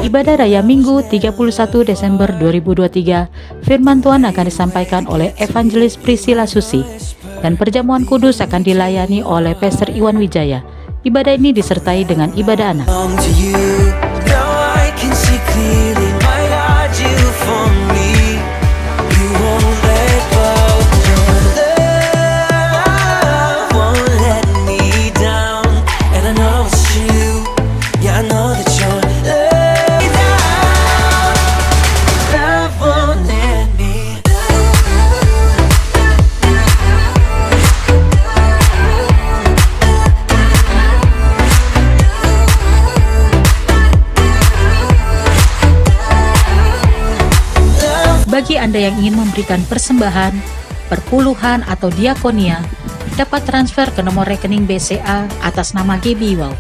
Ibadah Raya Minggu 31 Desember 2023, firman Tuhan akan disampaikan oleh Evangelis Priscilla Susi, dan perjamuan kudus akan dilayani oleh Pastor Iwan Wijaya. Ibadah ini disertai dengan ibadah anak. Bagi Anda yang ingin memberikan persembahan, perpuluhan, atau diakonia, dapat transfer ke nomor rekening BCA atas nama Gaby Wow,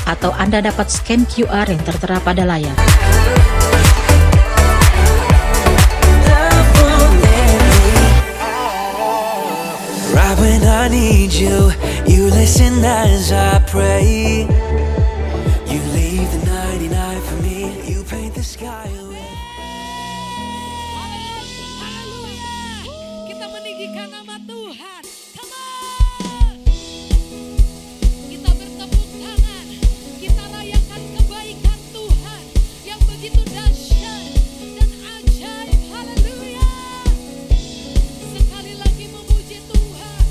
atau Anda dapat scan QR yang tertera pada layar. Right when I need you, you listen as I pray. You leave the 99 for me, you paint the sky away. Kita meninggikan nama Tuhan. Come on. Kita bertepuk tangan. Kita rayakan kebaikan Tuhan yang begitu dahsyat dan ajaib. Haleluya. Sekali lagi memuji Tuhan.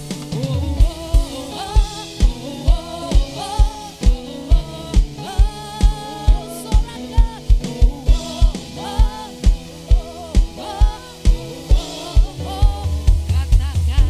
Katakan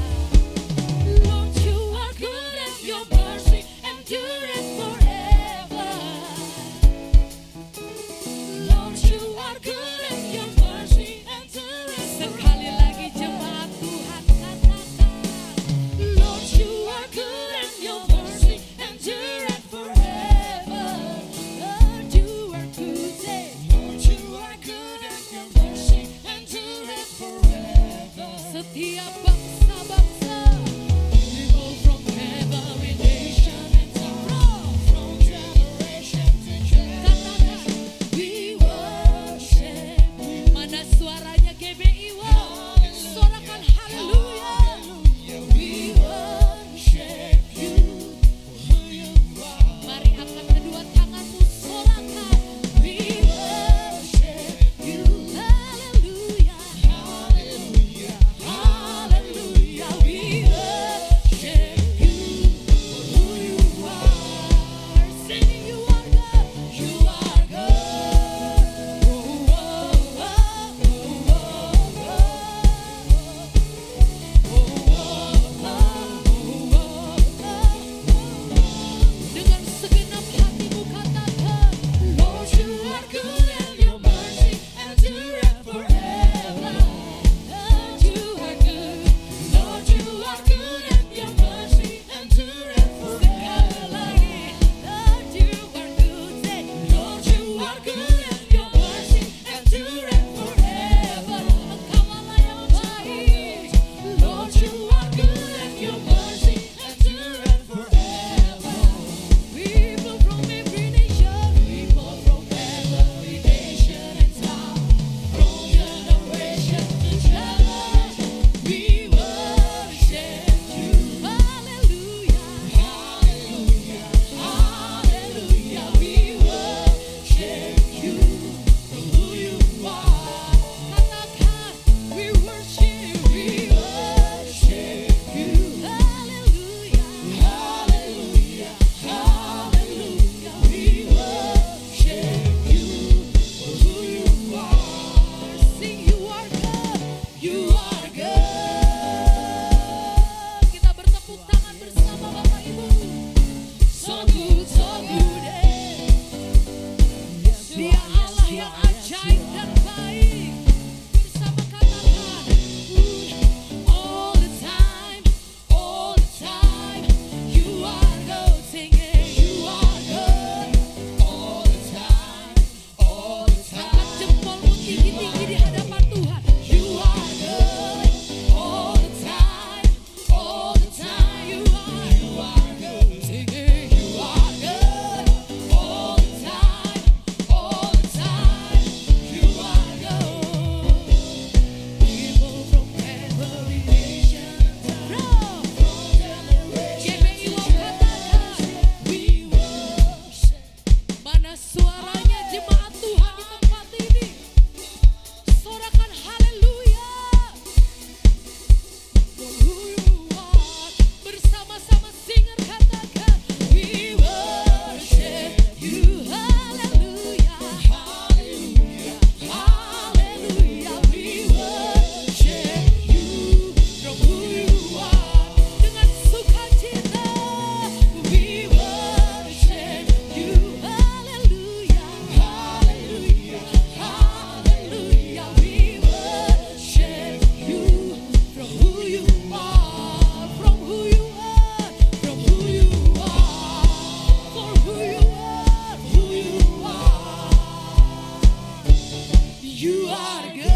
You are good.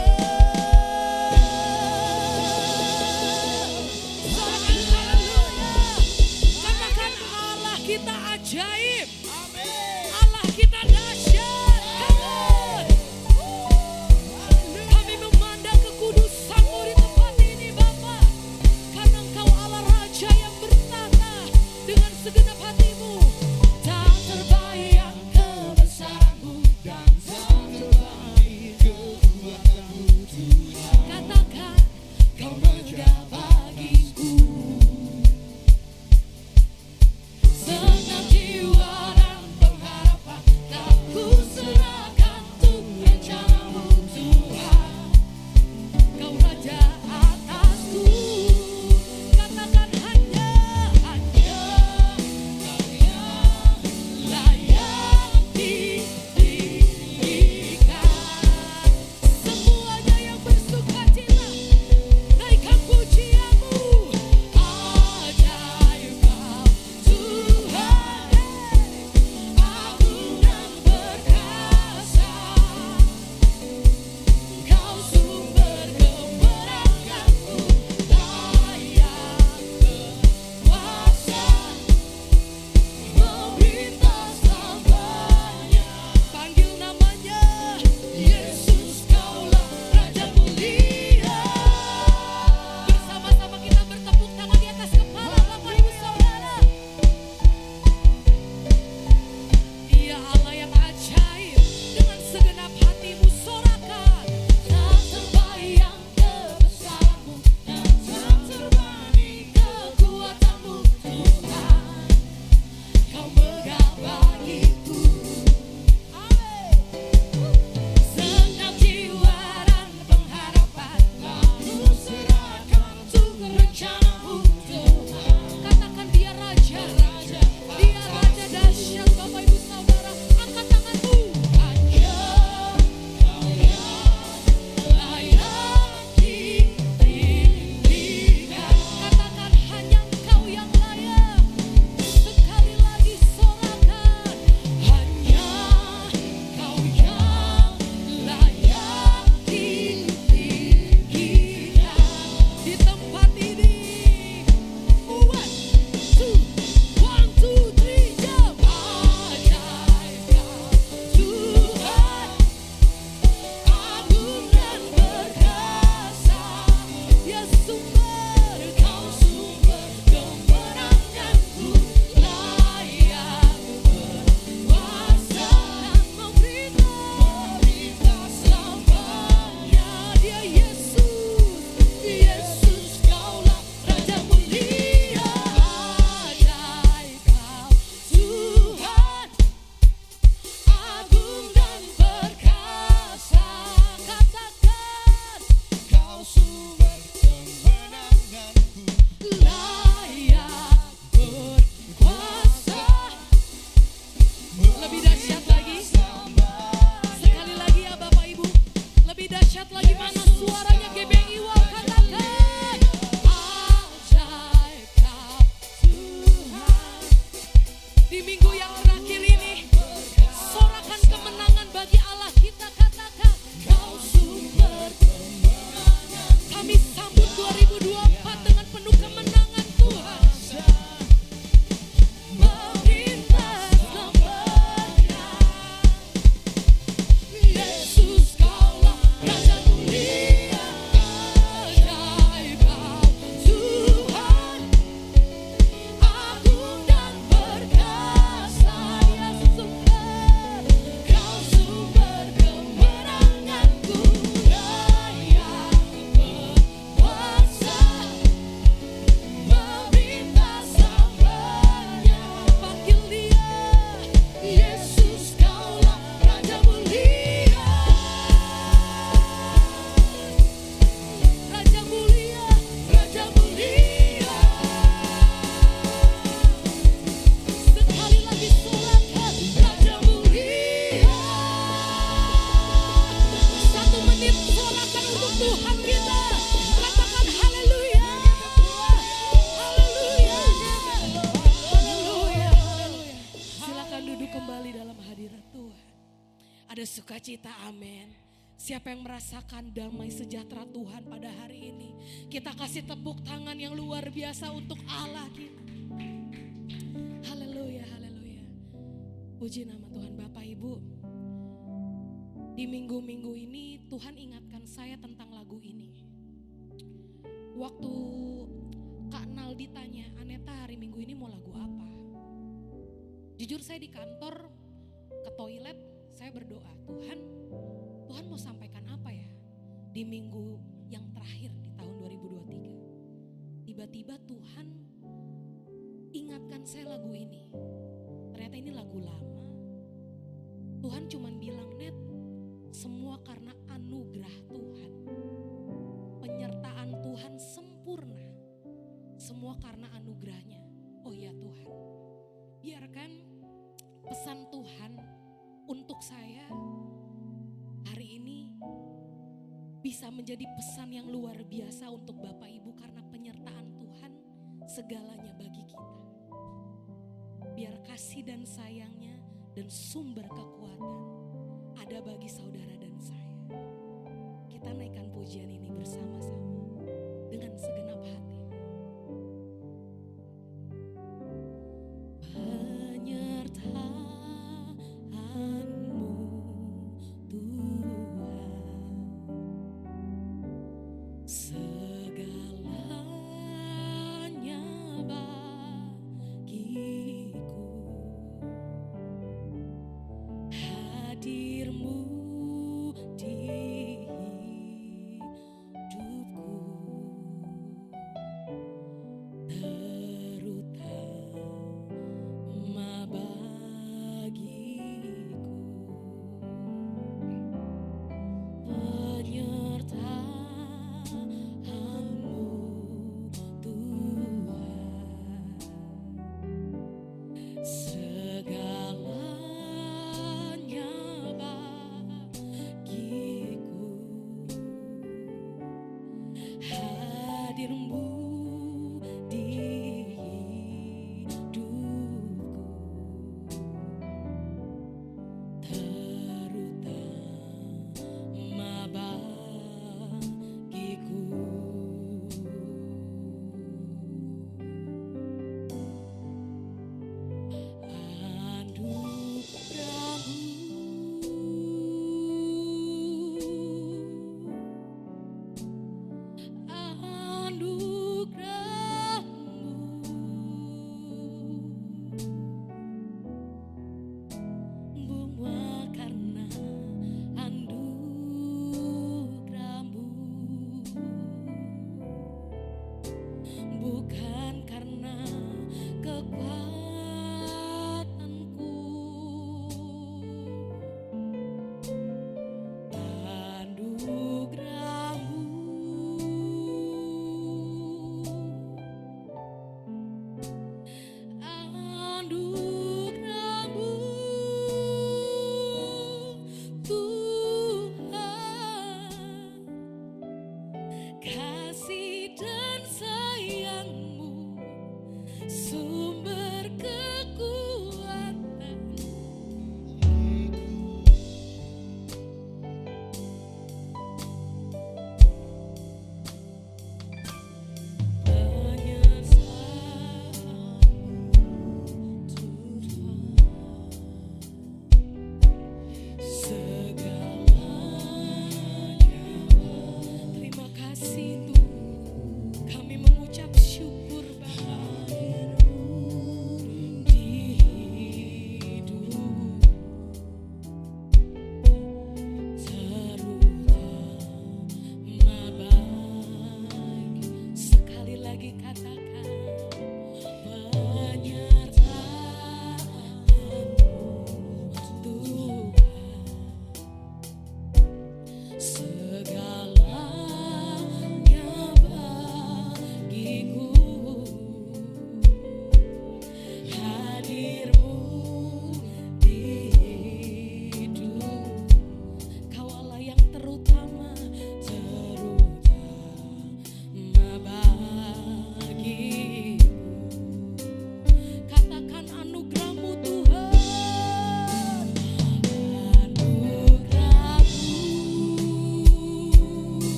Sorakan haleluya. Katakan Allah kita ajaib. Allah kita dahsyat. Kami memandang kekudusan-Mu di tempat ini Bapa. Karena Engkau Allah Raja yang bertata dengan segenap hatimu. Tak terbayang kebesaran-Mu dan tak terbayang kekuatan-Mu Tuhan. Katakan Kau megah bagiku. Senang jiwa dan pengharapan tak ku serahkan untuk rencana-Mu Tuhan. Kau Raja atasku. Katakan hanya Kau yang layak ditinggikan. Semuanya yang bersukacita naikkan pujian-Mu. Ajaib Kau Tuhan, agung dan perkasa. Kau sumber kemenanganku, layak berkuasa, memerintah selamanya. Panggil namanya Yesus, Kaulah Raja mulia. Bersama-sama kita bertepuk tangan di atas kepala Bapak Ibu Saudara. Dia Allah yang ajaib, dengan segenap hatimu sorakan. Tak terbayang kebesaran-Mu dan tak terbanding kekuatan-Mu Tuhan. Kau megah bagiku. Senang jiwa dan pengharapan ku serahkan untuk rencana-Mu Tuhan. Katakan Dia Raja, Dia Raja dahsyat. Bapak Ibu Saudara, angkat tanganmu. Hanya Kau yang layak ditinggikan. Katakan hanya Engkau yang layak. Sekali lagi sorakan. Hanya Kau yang layak ditinggikan. Di tempat ini. One, two, three, jump. Ajaib Kau Tuhan, agung dan perkasa. Ya sumber, Kau sumber kemenanganku, layak berkuasa dan memerintah selamanya. Dia Yesus, Kaulah Raja mulia. Ajaib Kau Tuhan, agung dan perkasa. Katakan Kau sumber kemenanganku, layak berkuasa. Lebih dahsyat lagi. Sekali lagi ya Bapak Ibu. Lebih dahsyat lagi, mana suaranya GBI? Wow, katakan ajaib Kau Tuhan. Di minggu yang terakhir ini, sorakan kemenangan bagi Allah kita. Katakan Kau sumber kemenangan. Kami sambut 2024 dengan penuh kemenangan Tuhan. Memerintah selamanya. Yesus, Kaulah Raja mulia. Ajaib Kau Tuhan, agung dan perkasa. Ya sumber, Kau sumber kemenanganku, layak berkuasa, memerintah selamanya. Panggil Dia Yesus, Kaulah Raja mulia. Raja mulia, Raja mulia. Sekali lagi sorakan Raja mulia. 1 menit sorakan untuk Tuhan kita. Katakan haleluya. Haleluya. Haleluya. Silakan duduk kembali dalam hadirat Tuhan. Ada sukacita, amin. Siapa yang merasakan damai sejahtera Tuhan pada hari ini? Kita kasih tepuk tangan yang luar biasa untuk Allah kita. Haleluya, haleluya. Puji nama Tuhan. Bapak Ibu, di minggu-minggu ini Tuhan ingatkan saya tentang lagu ini. Waktu Kak Nal ditanya, Aneta hari Minggu ini mau lagu apa? Jujur saya di kantor, ke toilet, saya berdoa, Tuhan mau sampaikan apa ya di minggu yang terakhir di tahun 2023. Tiba-tiba Tuhan ingatkan saya lagu ini. Ternyata ini lagu lama. Tuhan cuman bilang, Net, semua karena anugerah Tuhan. Penyertaan Tuhan sempurna. Semua karena anugerahnya. Oh ya Tuhan, biarkan pesan Tuhan untuk saya hari ini bisa menjadi pesan yang luar biasa untuk Bapak Ibu, karena penyertaan Tuhan segalanya bagi kita. Biar kasih dan sayangnya dan sumber kekuatan ada bagi saudara dan saya. Kita naikkan pujian ini bersama-sama dengan segenap hati. Penyertaan-Mu Tuhan, segalanya bagiku. Hadir-Mu di hidupku, terutama bagiku. Penyertaan-Mu Tuhan, segalanya bagiku. Hadir-Mu di hidupku, terutama bagiku. Anugerah-Mu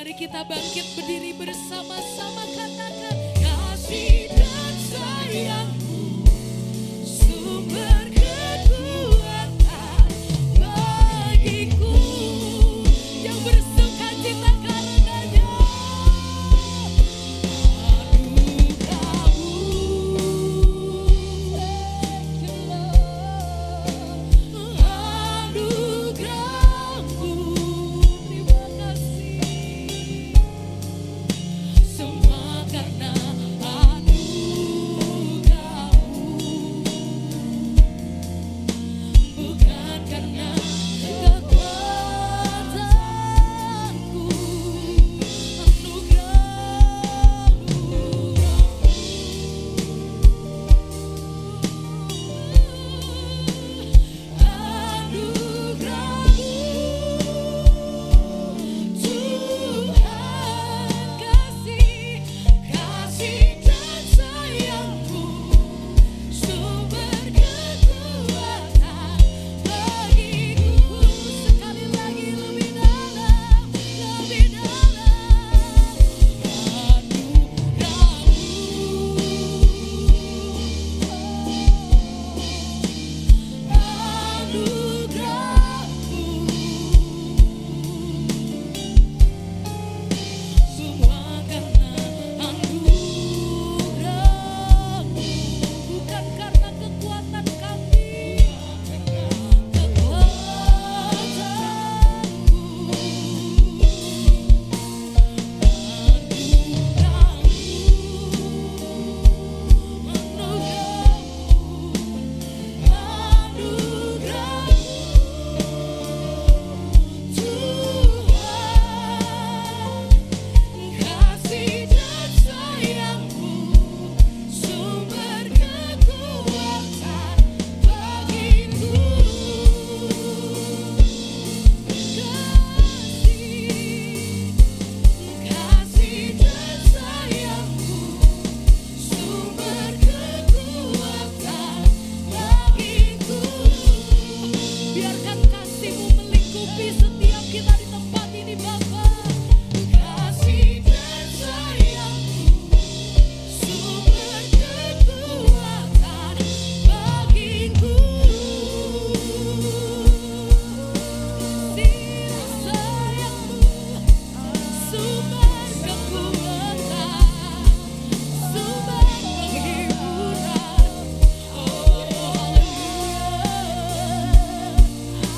Mari kita bangkit berdiri bersama-sama, katakan kasih dan sayangmu sumber kekuatan bagiku, yang bersuka cita karenanya. Anugerahmu, terima kasih. Semua karena anugerahmu, bukan karena kekuatanku. Tuhan kasih, kasih dan sayangmu sumber kekuatan bagiku. Sekali lagi lebih dalam, lebih dalam. Semua karena anugerahmu, bukan karena kekuatan kami, kasih dan sayangmu sumber kekuatan bagiku. Kasih dan sayangmu sumber kekuatan bagiku. Biarkan kasih-Mu melingkupi setiap kita di tempat ini, Bapa. Kasih dan sayangmu sumber kekuatan bagiku. Kasih dan sayangmu sumber kekuatan, sumber penghiburan. Oh,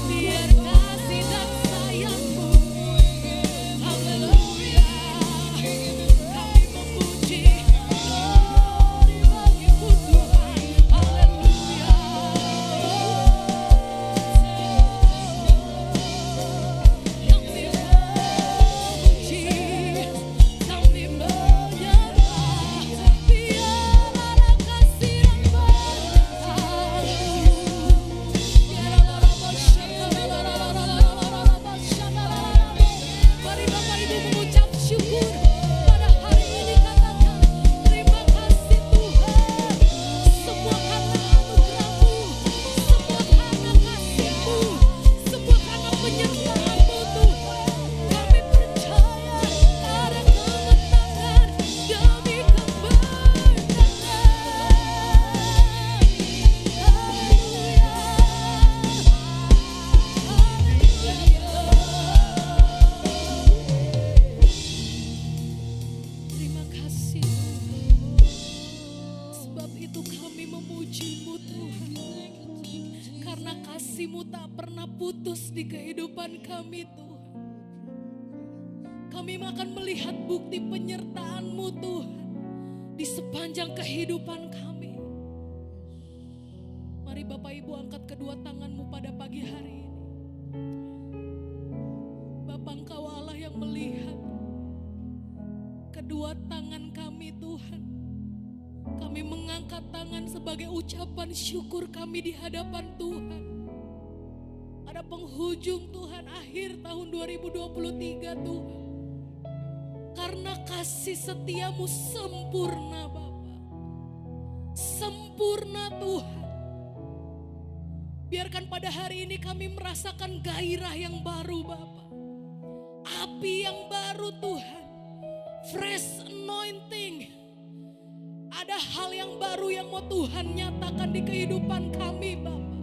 biar kasih dan sayangmu, haleluya, kami memuji, glory bagimu Tuhan, haleluya. Kami memuji, kami menyembah, biarlah kasih dan berkatmu. Mari Bapak Ibu mengucap syukur pada hari ini, katakan terima kasih Tuhan, semua karena anugerah-Mu, semua karena kasih-Mu, semua karena penyertaan-Mu Tuhan. Kami percaya ada kemenangan demi kemenangan. Terima kasih Tuhan. Sebab itu kami memuji-Mu Tuhan, karena kasih-Mu tak pernah putus di kehidupan kami Tuhan. Kami akan melihat bukti penyertaan-Mu Tuhan di sepanjang kehidupan kami. Mari Bapak Ibu angkat kedua tangan-Mu pada pagi hari ini. Bapa, Engkau Allah yang melihat kedua tangan kami Tuhan. Kami mengangkat tangan sebagai ucapan syukur kami di hadapan Tuhan. Ada penghujung Tuhan, akhir tahun 2023 Tuhan. Karena kasih setiamu sempurna Bapa. Sempurna Tuhan. Biarkan pada hari ini kami merasakan gairah yang baru Bapa. Apa api yang baru Tuhan. Fresh anointing. Ada hal yang baru yang mau Tuhan nyatakan di kehidupan kami Bapa.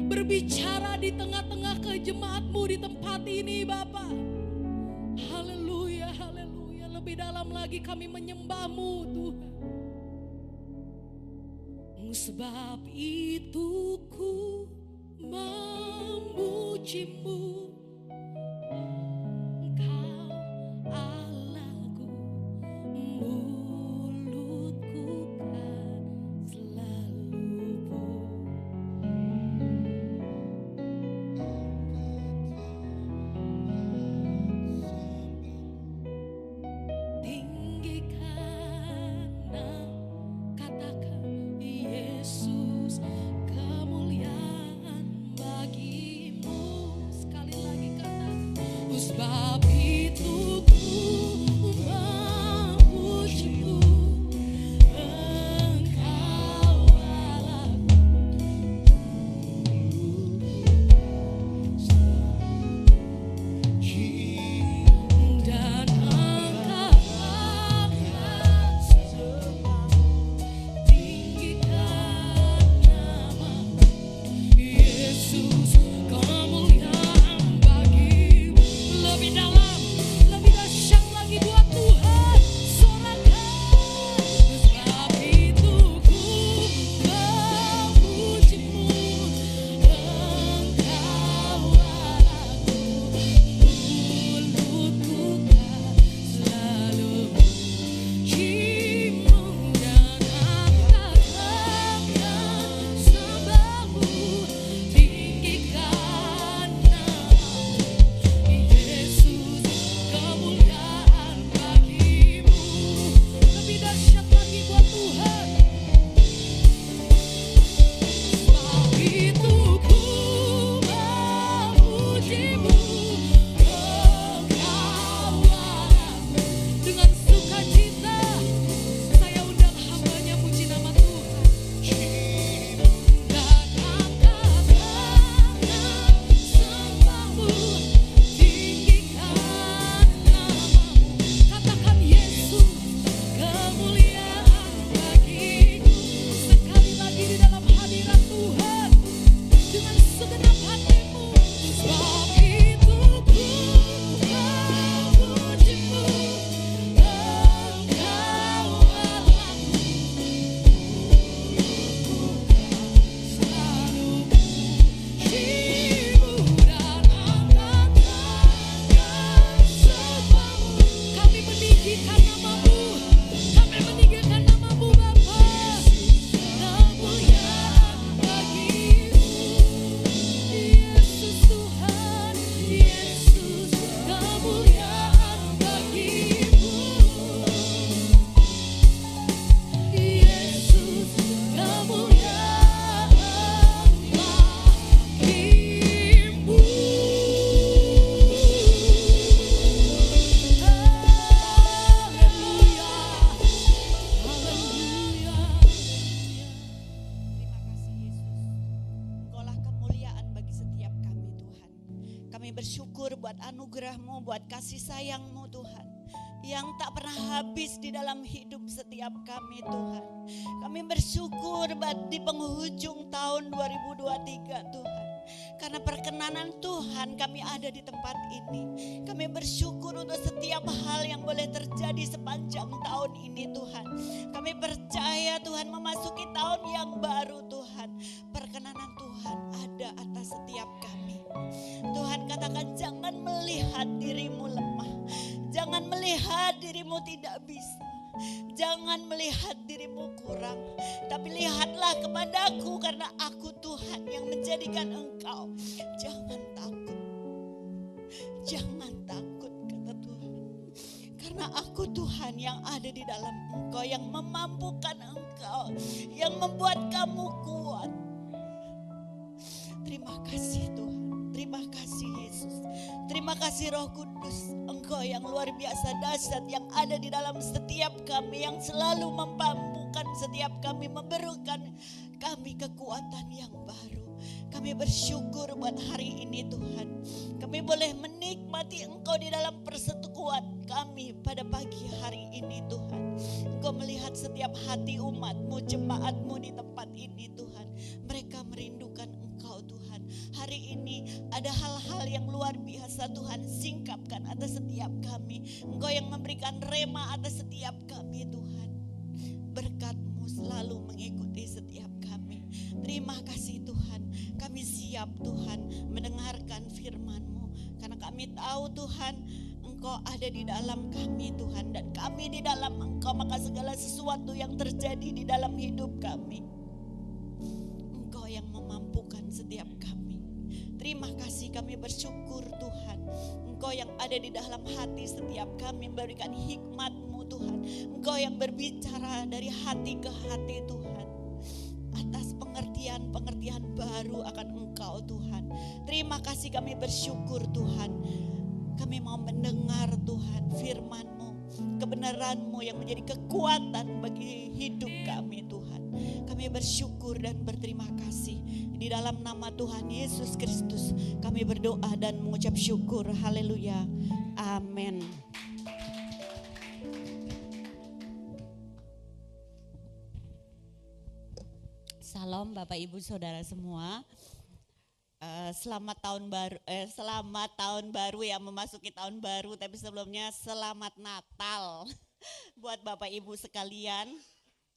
Berbicara di tengah-tengah kejemaat-Mu di tempat ini Bapa. Haleluya, haleluya. Lebih dalam lagi kami menyembah-Mu Tuhan. Sebab itu ku memuji-Mu, Engkau Allahku, mulutku kan selalu tinggikan, katakan Yesus, kemuliaan bagi-Mu. Sekali lagi katakan, sebab itu ku memuji-Mu, Engkau Allahku. Dan angkat tinggikan nama Yesus, kemuliaan bagi-Mu. Lebih dalam, lebih dahsyat lagi buat Tuhan. Sorakan, sebab itu ku memuji-Mu, Engkau Allahku, mulutku kan selalu memuji-Mu. Dan angkat sembah-Mu, tinggikan nama-Mu Yesus, kemuliaan bagi-Mu. Lebih dahsyat lagi buat Tuhan. Sebab itu ku memuji-Mu, Engkau Allahku. Dengan sukacita saya undang hamba-Nya puji nama Tuhan. Dan angkat sembah-Mu, tinggikan nama-Mu. Katakan Yesus, kemuliaan bagi-Mu. Sekali lagi di dalam hadirat Tuhan, dengan segenap hatimu. Sebab itu ku memuji-Mu, Engkau Allahku, selalu memuji-Mu. Dan angkat sembah-Mu, kami meninggikan nama-Mu, kami meninggikan nama-Mu Bapa. Kemuliaan bagi-Mu, Yesus Tuhan, Yesus, kemuliaan bagi-Mu, Yesus, kemuliaan bagi-Mu. Haleluya, haleluya. Terima kasih Yesus. Engkaulah kemuliaan bagi setiap kami Tuhan. Kami bersyukur buat anugerah-Mu, buat kasih sayang-Mu Tuhan, yang tak pernah habis di dalam hidup setiap kami Tuhan. Kami bersyukur buat di penghujung tahun 2023 Tuhan. Karena perkenanan Tuhan kami ada di tempat ini. Kami bersyukur untuk setiap hal yang boleh terjadi sepanjang tahun ini Tuhan. Kami percaya Tuhan memasuki tahun yang baru Tuhan. Perkenanan Tuhan ada atas setiap kami. Tuhan katakan jangan melihat dirimu lemah. Jangan melihat dirimu tidak bisa. Jangan melihat dirimu kurang, tapi lihatlah kepadaku karena aku Tuhan yang menjadikan engkau. Jangan takut, jangan takut kata Tuhan. Karena aku Tuhan yang ada di dalam engkau, yang memampukan engkau, yang membuat kamu kuat. Terima kasih Tuhan, terima kasih Yesus. Terima kasih Roh Kudus, Engkau yang luar biasa dahsyat yang ada di dalam setiap kami, yang selalu memampukan setiap kami, memberikan kami kekuatan yang baru. Kami bersyukur buat hari ini Tuhan. Kami boleh menikmati Engkau di dalam persekutuan kami pada pagi hari ini Tuhan. Engkau melihat setiap hati umat-Mu, jemaat-Mu di tempat ini Tuhan. Mereka merindukan Engkau Tuhan. Hari ini ada hal-hal yang luar biasa Tuhan singkapkan atas setiap kami. Engkau yang memberikan rema atas setiap kami Tuhan. Berkat-Mu selalu mengikuti setiap kami. Terima kasih Tuhan. Kami siap Tuhan mendengarkan firman-Mu. Karena kami tahu Tuhan Engkau ada di dalam kami Tuhan. Dan kami di dalam Engkau, maka segala sesuatu yang terjadi di dalam hidup kami, Engkau yang memampukan setiap kami. Terima kasih, kami bersyukur Tuhan. Engkau yang ada di dalam hati setiap kami, memberikan hikmat-Mu Tuhan. Engkau yang berbicara dari hati ke hati Tuhan. Atas pengertian-pengertian baru akan Engkau Tuhan. Terima kasih, kami bersyukur Tuhan. Kami mau mendengar Tuhan firman-Mu, kebenaran-Mu yang menjadi kekuatan bagi hidup kami Tuhan. Kami bersyukur dan berterima kasih. Di dalam nama Tuhan Yesus Kristus kami berdoa dan mengucap syukur. Haleluya. Amin. Salam Bapak Ibu Saudara semua. Selamat tahun baru ya, memasuki tahun baru, tapi sebelumnya selamat Natal buat Bapak Ibu sekalian.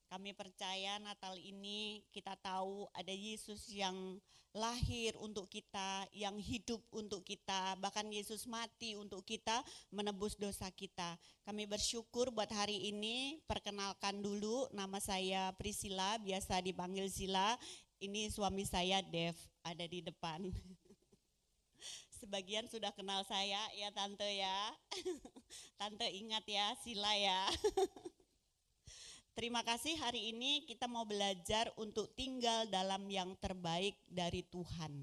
Kami percaya Natal ini kita tahu ada Yesus yang lahir untuk kita, yang hidup untuk kita, bahkan Yesus mati untuk kita, menebus dosa kita. Kami bersyukur buat hari ini. Perkenalkan dulu, nama saya Priscilla, biasa dipanggil Sila. Ini suami saya Dev, ada di depan. Sebagian sudah kenal saya ya Tante ya. Tante ingat ya, Sila ya. Terima kasih, hari ini kita mau belajar untuk tinggal dalam yang terbaik dari Tuhan.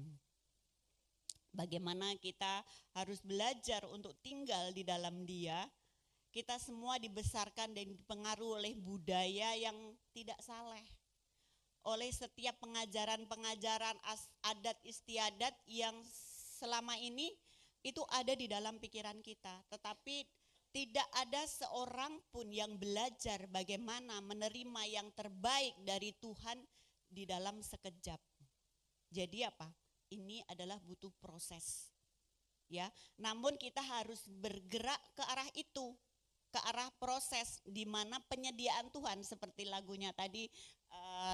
Bagaimana kita harus belajar untuk tinggal di dalam Dia. Kita semua dibesarkan dan dipengaruhi oleh budaya yang tidak saleh. Oleh setiap pengajaran-pengajaran adat istiadat yang selama ini itu ada di dalam pikiran kita. Tetapi tidak ada seorang pun yang belajar bagaimana menerima yang terbaik dari Tuhan di dalam sekejap. Jadi apa? Ini adalah butuh proses. Ya, namun kita harus bergerak ke arah itu, ke arah proses di mana penyediaan Tuhan seperti lagunya tadi.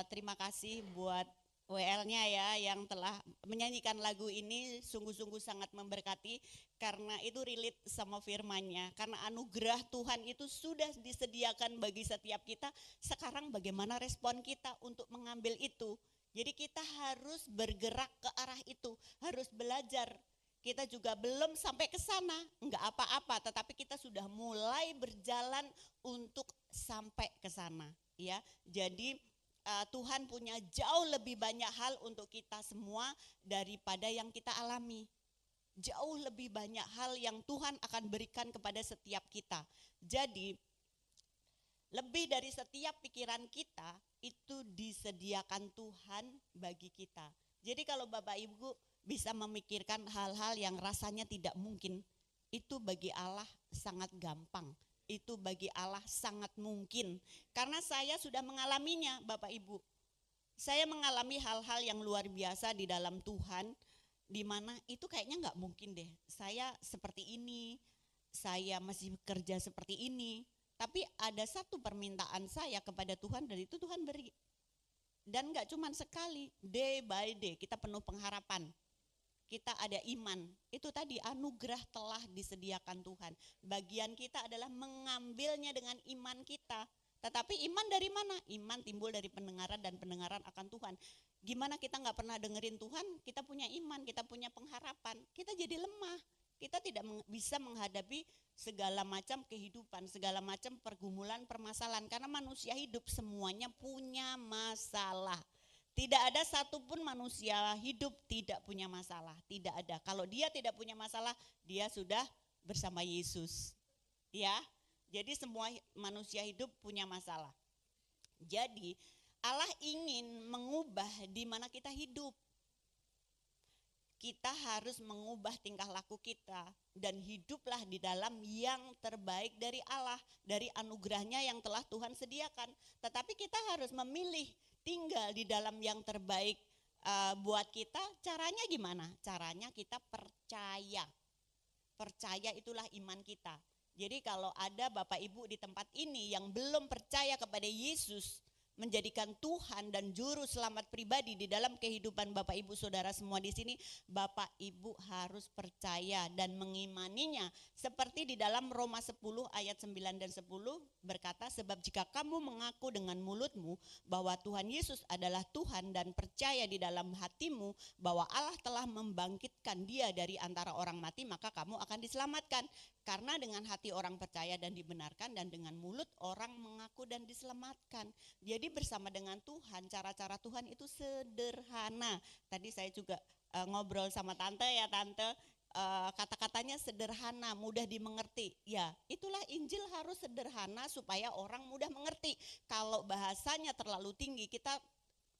Terima kasih buat WL-nya ya yang telah menyanyikan lagu ini, sungguh-sungguh sangat memberkati karena itu relate sama firman-Nya. Karena anugerah Tuhan itu sudah disediakan bagi setiap kita, sekarang bagaimana respon kita untuk mengambil itu. Jadi kita harus bergerak ke arah itu, harus belajar. Kita juga belum sampai ke sana, enggak apa-apa, tetapi kita sudah mulai berjalan untuk sampai ke sana, ya. Jadi Tuhan punya jauh lebih banyak hal untuk kita semua daripada yang kita alami. Jauh lebih banyak hal yang Tuhan akan berikan kepada setiap kita. Jadi lebih dari setiap pikiran kita itu disediakan Tuhan bagi kita. Jadi kalau Bapak Ibu bisa memikirkan hal-hal yang rasanya tidak mungkin, itu bagi Allah sangat gampang. Itu bagi Allah sangat mungkin. Karena saya sudah mengalaminya Bapak Ibu. Saya mengalami hal-hal yang luar biasa di dalam Tuhan, di mana itu kayaknya nggak mungkin deh. Saya seperti ini, saya masih bekerja seperti ini. Tapi ada satu permintaan saya kepada Tuhan dan itu Tuhan beri. Dan nggak cuma sekali, day by day kita penuh pengharapan. Kita ada iman, itu tadi anugerah telah disediakan Tuhan. Bagian kita adalah mengambilnya dengan iman kita. Tetapi iman dari mana? Iman timbul dari pendengaran dan pendengaran akan Tuhan. Gimana kita gak pernah dengerin Tuhan, kita punya iman, kita punya pengharapan. Kita jadi lemah, kita tidak bisa menghadapi segala macam kehidupan, segala macam pergumulan, permasalahan. Karena manusia hidup semuanya punya masalah. Tidak ada satupun manusia hidup tidak punya masalah, tidak ada. Kalau dia tidak punya masalah, dia sudah bersama Yesus. Ya, jadi semua manusia hidup punya masalah. Jadi Allah ingin mengubah di mana kita hidup. kita harus mengubah tingkah laku kita dan hiduplah di dalam yang terbaik dari Allah, dari anugerahnya yang telah Tuhan sediakan. Tetapi kita harus memilih tinggal di dalam yang terbaik buat kita. Caranya gimana? Caranya kita percaya. Percaya itulah iman kita. Jadi kalau ada Bapak Ibu di tempat ini yang belum percaya kepada Yesus menjadikan Tuhan dan juru selamat pribadi di dalam kehidupan Bapak Ibu Saudara semua di sini, Bapak Ibu harus percaya dan mengimaninya. Seperti di dalam Roma 10 ayat 9 dan 10 berkata, sebab jika kamu mengaku dengan mulutmu bahwa Tuhan Yesus adalah Tuhan dan percaya di dalam hatimu bahwa Allah telah membangkitkan dia dari antara orang mati, maka kamu akan diselamatkan. Karena dengan hati orang percaya dan dibenarkan, dan dengan mulut orang mengaku dan diselamatkan. Jadi bersama dengan Tuhan, cara-cara Tuhan itu sederhana. Tadi saya juga ngobrol sama tante ya, tante kata-katanya sederhana, mudah dimengerti. Ya, itulah Injil harus sederhana supaya orang mudah mengerti. Kalau bahasanya terlalu tinggi, kita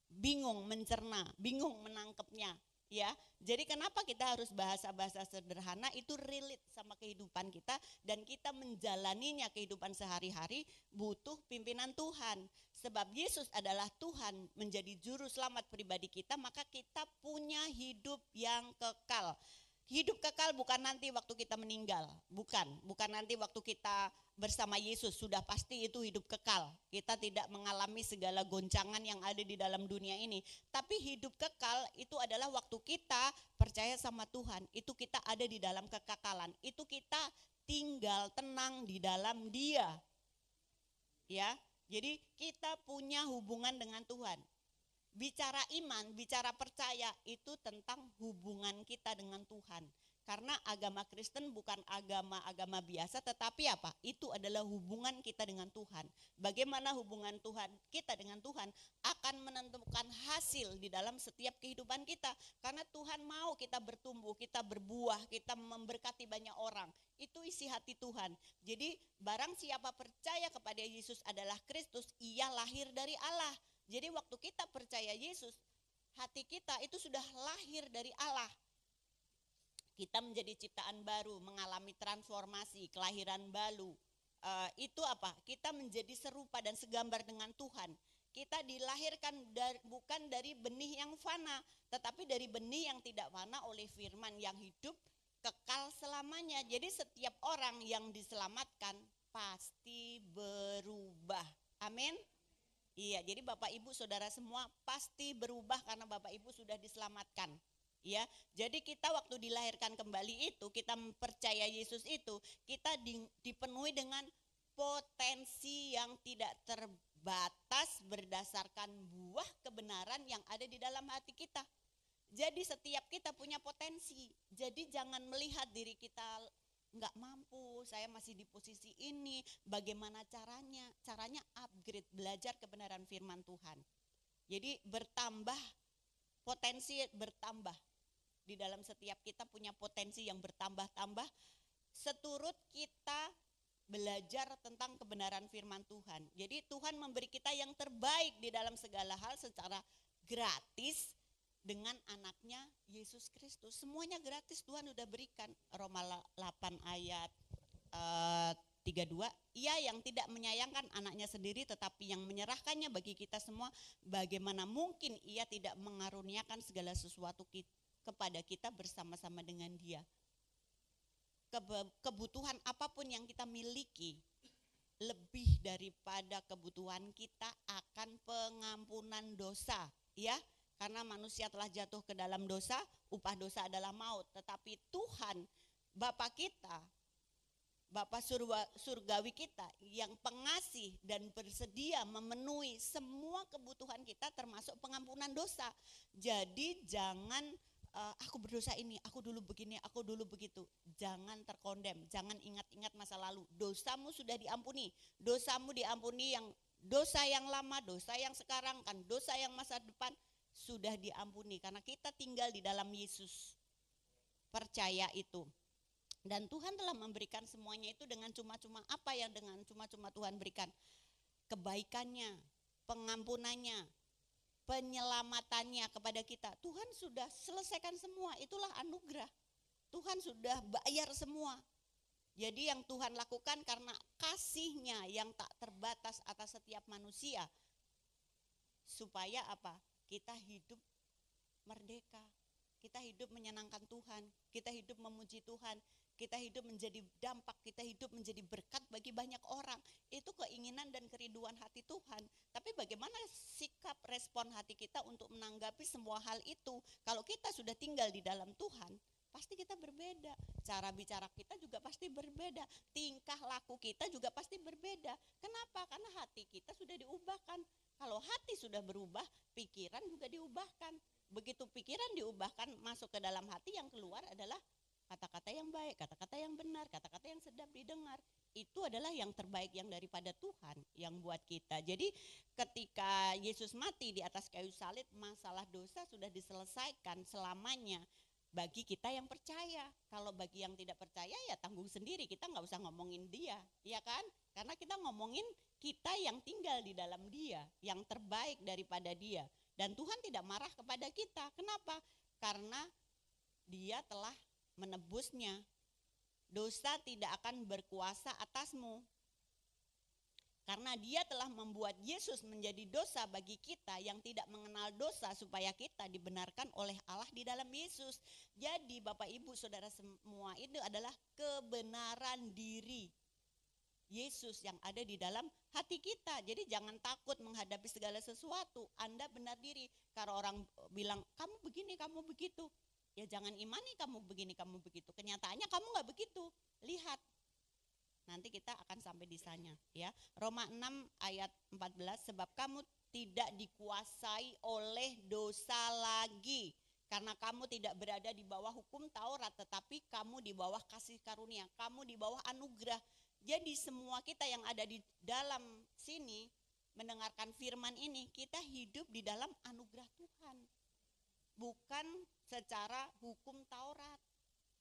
bingung mencerna, bingung menangkapnya. Ya, jadi kenapa kita harus bahasa-bahasa sederhana, itu relate sama kehidupan kita dan kita menjalaninya kehidupan sehari-hari, butuh pimpinan Tuhan. Sebab Yesus adalah Tuhan, menjadi juru selamat pribadi kita, maka kita punya hidup yang kekal. Hidup kekal bukan nanti waktu kita meninggal, bukan nanti waktu kita bersama Yesus, sudah pasti itu hidup kekal. Kita tidak mengalami segala goncangan yang ada di dalam dunia ini. Tapi hidup kekal itu adalah waktu kita percaya sama Tuhan, itu kita ada di dalam kekekalan, itu kita tinggal tenang di dalam Dia. Ya, jadi kita punya hubungan dengan Tuhan. Bicara iman, bicara percaya itu tentang hubungan kita dengan Tuhan. Karena agama Kristen bukan agama biasa, tetapi apa? Itu adalah hubungan kita dengan Tuhan. Bagaimana hubungan kita dengan Tuhan akan menentukan hasil di dalam setiap kehidupan kita. Karena Tuhan mau kita bertumbuh, kita berbuah, kita memberkati banyak orang. Itu isi hati Tuhan. Jadi barang siapa percaya kepada Yesus adalah Kristus, ia lahir dari Allah. Jadi waktu kita percaya Yesus, hati kita itu sudah lahir dari Allah. Kita menjadi ciptaan baru, mengalami transformasi, kelahiran baru. Itu apa? Kita menjadi serupa dan segambar dengan Tuhan. Kita dilahirkan bukan dari benih yang fana, tetapi dari benih yang tidak fana oleh firman yang hidup kekal selamanya. Jadi setiap orang yang diselamatkan pasti berubah. Amin. Iya, jadi Bapak Ibu Saudara semua pasti berubah karena Bapak Ibu sudah diselamatkan. Ya, jadi kita waktu dilahirkan kembali itu, kita percaya Yesus itu, kita dipenuhi dengan potensi yang tidak terbatas berdasarkan buah kebenaran yang ada di dalam hati kita. Jadi setiap kita punya potensi. Jadi jangan melihat diri kita nggak mampu, saya masih di posisi ini, bagaimana caranya? Caranya upgrade, belajar kebenaran firman Tuhan. Jadi bertambah, potensi bertambah. Di dalam setiap kita punya potensi yang bertambah-tambah seturut kita belajar tentang kebenaran firman Tuhan. Jadi Tuhan memberi kita yang terbaik di dalam segala hal secara gratis dengan anaknya Yesus Kristus. Semuanya gratis Tuhan udah berikan. Roma 8 ayat 32, ia yang tidak menyayangkan anaknya sendiri tetapi yang menyerahkannya bagi kita semua, bagaimana mungkin ia tidak mengaruniakan segala sesuatu kepada kita bersama-sama dengan Dia. Kebutuhan apapun yang kita miliki, lebih daripada kebutuhan kita akan pengampunan dosa, ya. Karena manusia telah jatuh ke dalam dosa, upah dosa adalah maut. Tetapi Tuhan, Bapa kita, Bapa surgawi kita yang pengasih dan bersedia memenuhi semua kebutuhan kita termasuk pengampunan dosa. Jadi jangan aku berdosa ini, aku dulu begini, aku dulu begitu. Jangan terkondem, jangan ingat-ingat masa lalu. Dosamu sudah diampuni, dosamu diampuni, yang dosa yang lama, dosa yang sekarang, kan dosa yang masa depan sudah diampuni karena kita tinggal di dalam Yesus. Percaya itu. Dan Tuhan telah memberikan semuanya itu dengan cuma-cuma. Apa yang dengan cuma-cuma Tuhan berikan? Kebaikannya, pengampunannya, penyelamatannya kepada kita. Tuhan sudah selesaikan semua, itulah anugerah. Tuhan sudah bayar semua. Jadi yang Tuhan lakukan karena kasih-Nya yang tak terbatas atas setiap manusia. Supaya apa? Kita hidup merdeka. Kita hidup menyenangkan Tuhan, kita hidup memuji Tuhan, kita hidup menjadi dampak, kita hidup menjadi berkat bagi banyak orang. Itu keinginan dan kerinduan hati Tuhan. Tapi bagaimana sikap respon hati kita untuk menanggapi semua hal itu? Kalau kita sudah tinggal di dalam Tuhan, pasti kita berbeda. Cara bicara kita juga pasti berbeda. Tingkah laku kita juga pasti berbeda. Kenapa? Karena hati kita sudah diubahkan. Kalau hati sudah berubah, pikiran juga diubahkan. Begitu pikiran diubahkan masuk ke dalam hati, yang keluar adalah kata-kata yang baik, kata-kata yang benar, kata-kata yang sedap didengar. Itu adalah yang terbaik yang daripada Tuhan yang buat kita. Jadi ketika Yesus mati di atas kayu salib, masalah dosa sudah diselesaikan selamanya bagi kita yang percaya. Kalau bagi yang tidak percaya ya tanggung sendiri, kita nggak usah ngomongin dia, ya kan? Karena kita ngomongin kita yang tinggal di dalam dia, yang terbaik daripada dia. Dan Tuhan tidak marah kepada kita. Kenapa? Karena Dia telah menebusnya. Dosa tidak akan berkuasa atasmu. Karena Dia telah membuat Yesus menjadi dosa bagi kita yang tidak mengenal dosa, supaya kita dibenarkan oleh Allah di dalam Yesus. Jadi Bapak Ibu Saudara semua, itu adalah kebenaran diri Yesus yang ada di dalam hati kita. Jadi jangan takut menghadapi segala sesuatu. Anda benar diri. Kalau orang bilang kamu begini, kamu begitu, ya jangan imani kamu begini, kamu begitu. Kenyataannya kamu nggak begitu. Lihat. Nanti kita akan sampai di sana, ya. Roma 6 ayat 14, sebab kamu tidak dikuasai oleh dosa lagi. Karena kamu tidak berada di bawah hukum Taurat, tetapi kamu di bawah kasih karunia, kamu di bawah anugerah. Jadi semua kita yang ada di dalam sini mendengarkan firman ini, kita hidup di dalam anugerah Tuhan. Bukan secara hukum Taurat.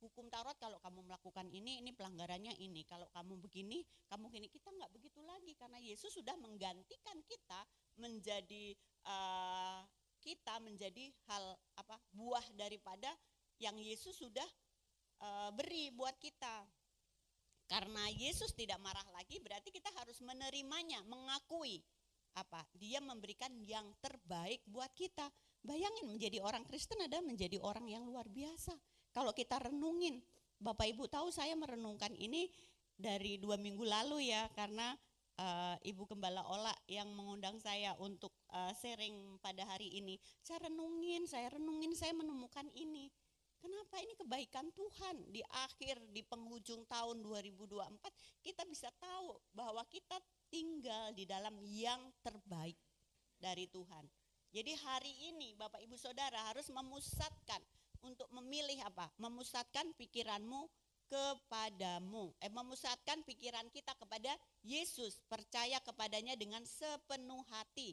Hukum Taurat kalau kamu melakukan ini pelanggarannya ini. Kalau kamu begini, kamu gini. Kita nggak begitu lagi karena Yesus sudah menggantikan kita menjadi buah daripada yang Yesus sudah beri buat kita. Karena Yesus tidak marah lagi, berarti kita harus menerimanya, mengakui Dia memberikan yang terbaik buat kita. Bayangin menjadi orang Kristen adalah menjadi orang yang luar biasa. Kalau kita renungin, Bapak Ibu tahu saya merenungkan ini dari 2 minggu lalu ya, karena Ibu Gembala Ola yang mengundang saya untuk sharing pada hari ini. Saya renungin, saya menemukan ini. Kenapa? Ini kebaikan Tuhan. Di akhir, di penghujung tahun 2024, kita bisa tahu bahwa kita tinggal di dalam yang terbaik dari Tuhan. Jadi hari ini Bapak Ibu Saudara harus memusatkan untuk memilih memusatkan pikiranmu kepadamu. Memusatkan pikiran kita kepada Yesus, percaya kepadanya dengan sepenuh hati.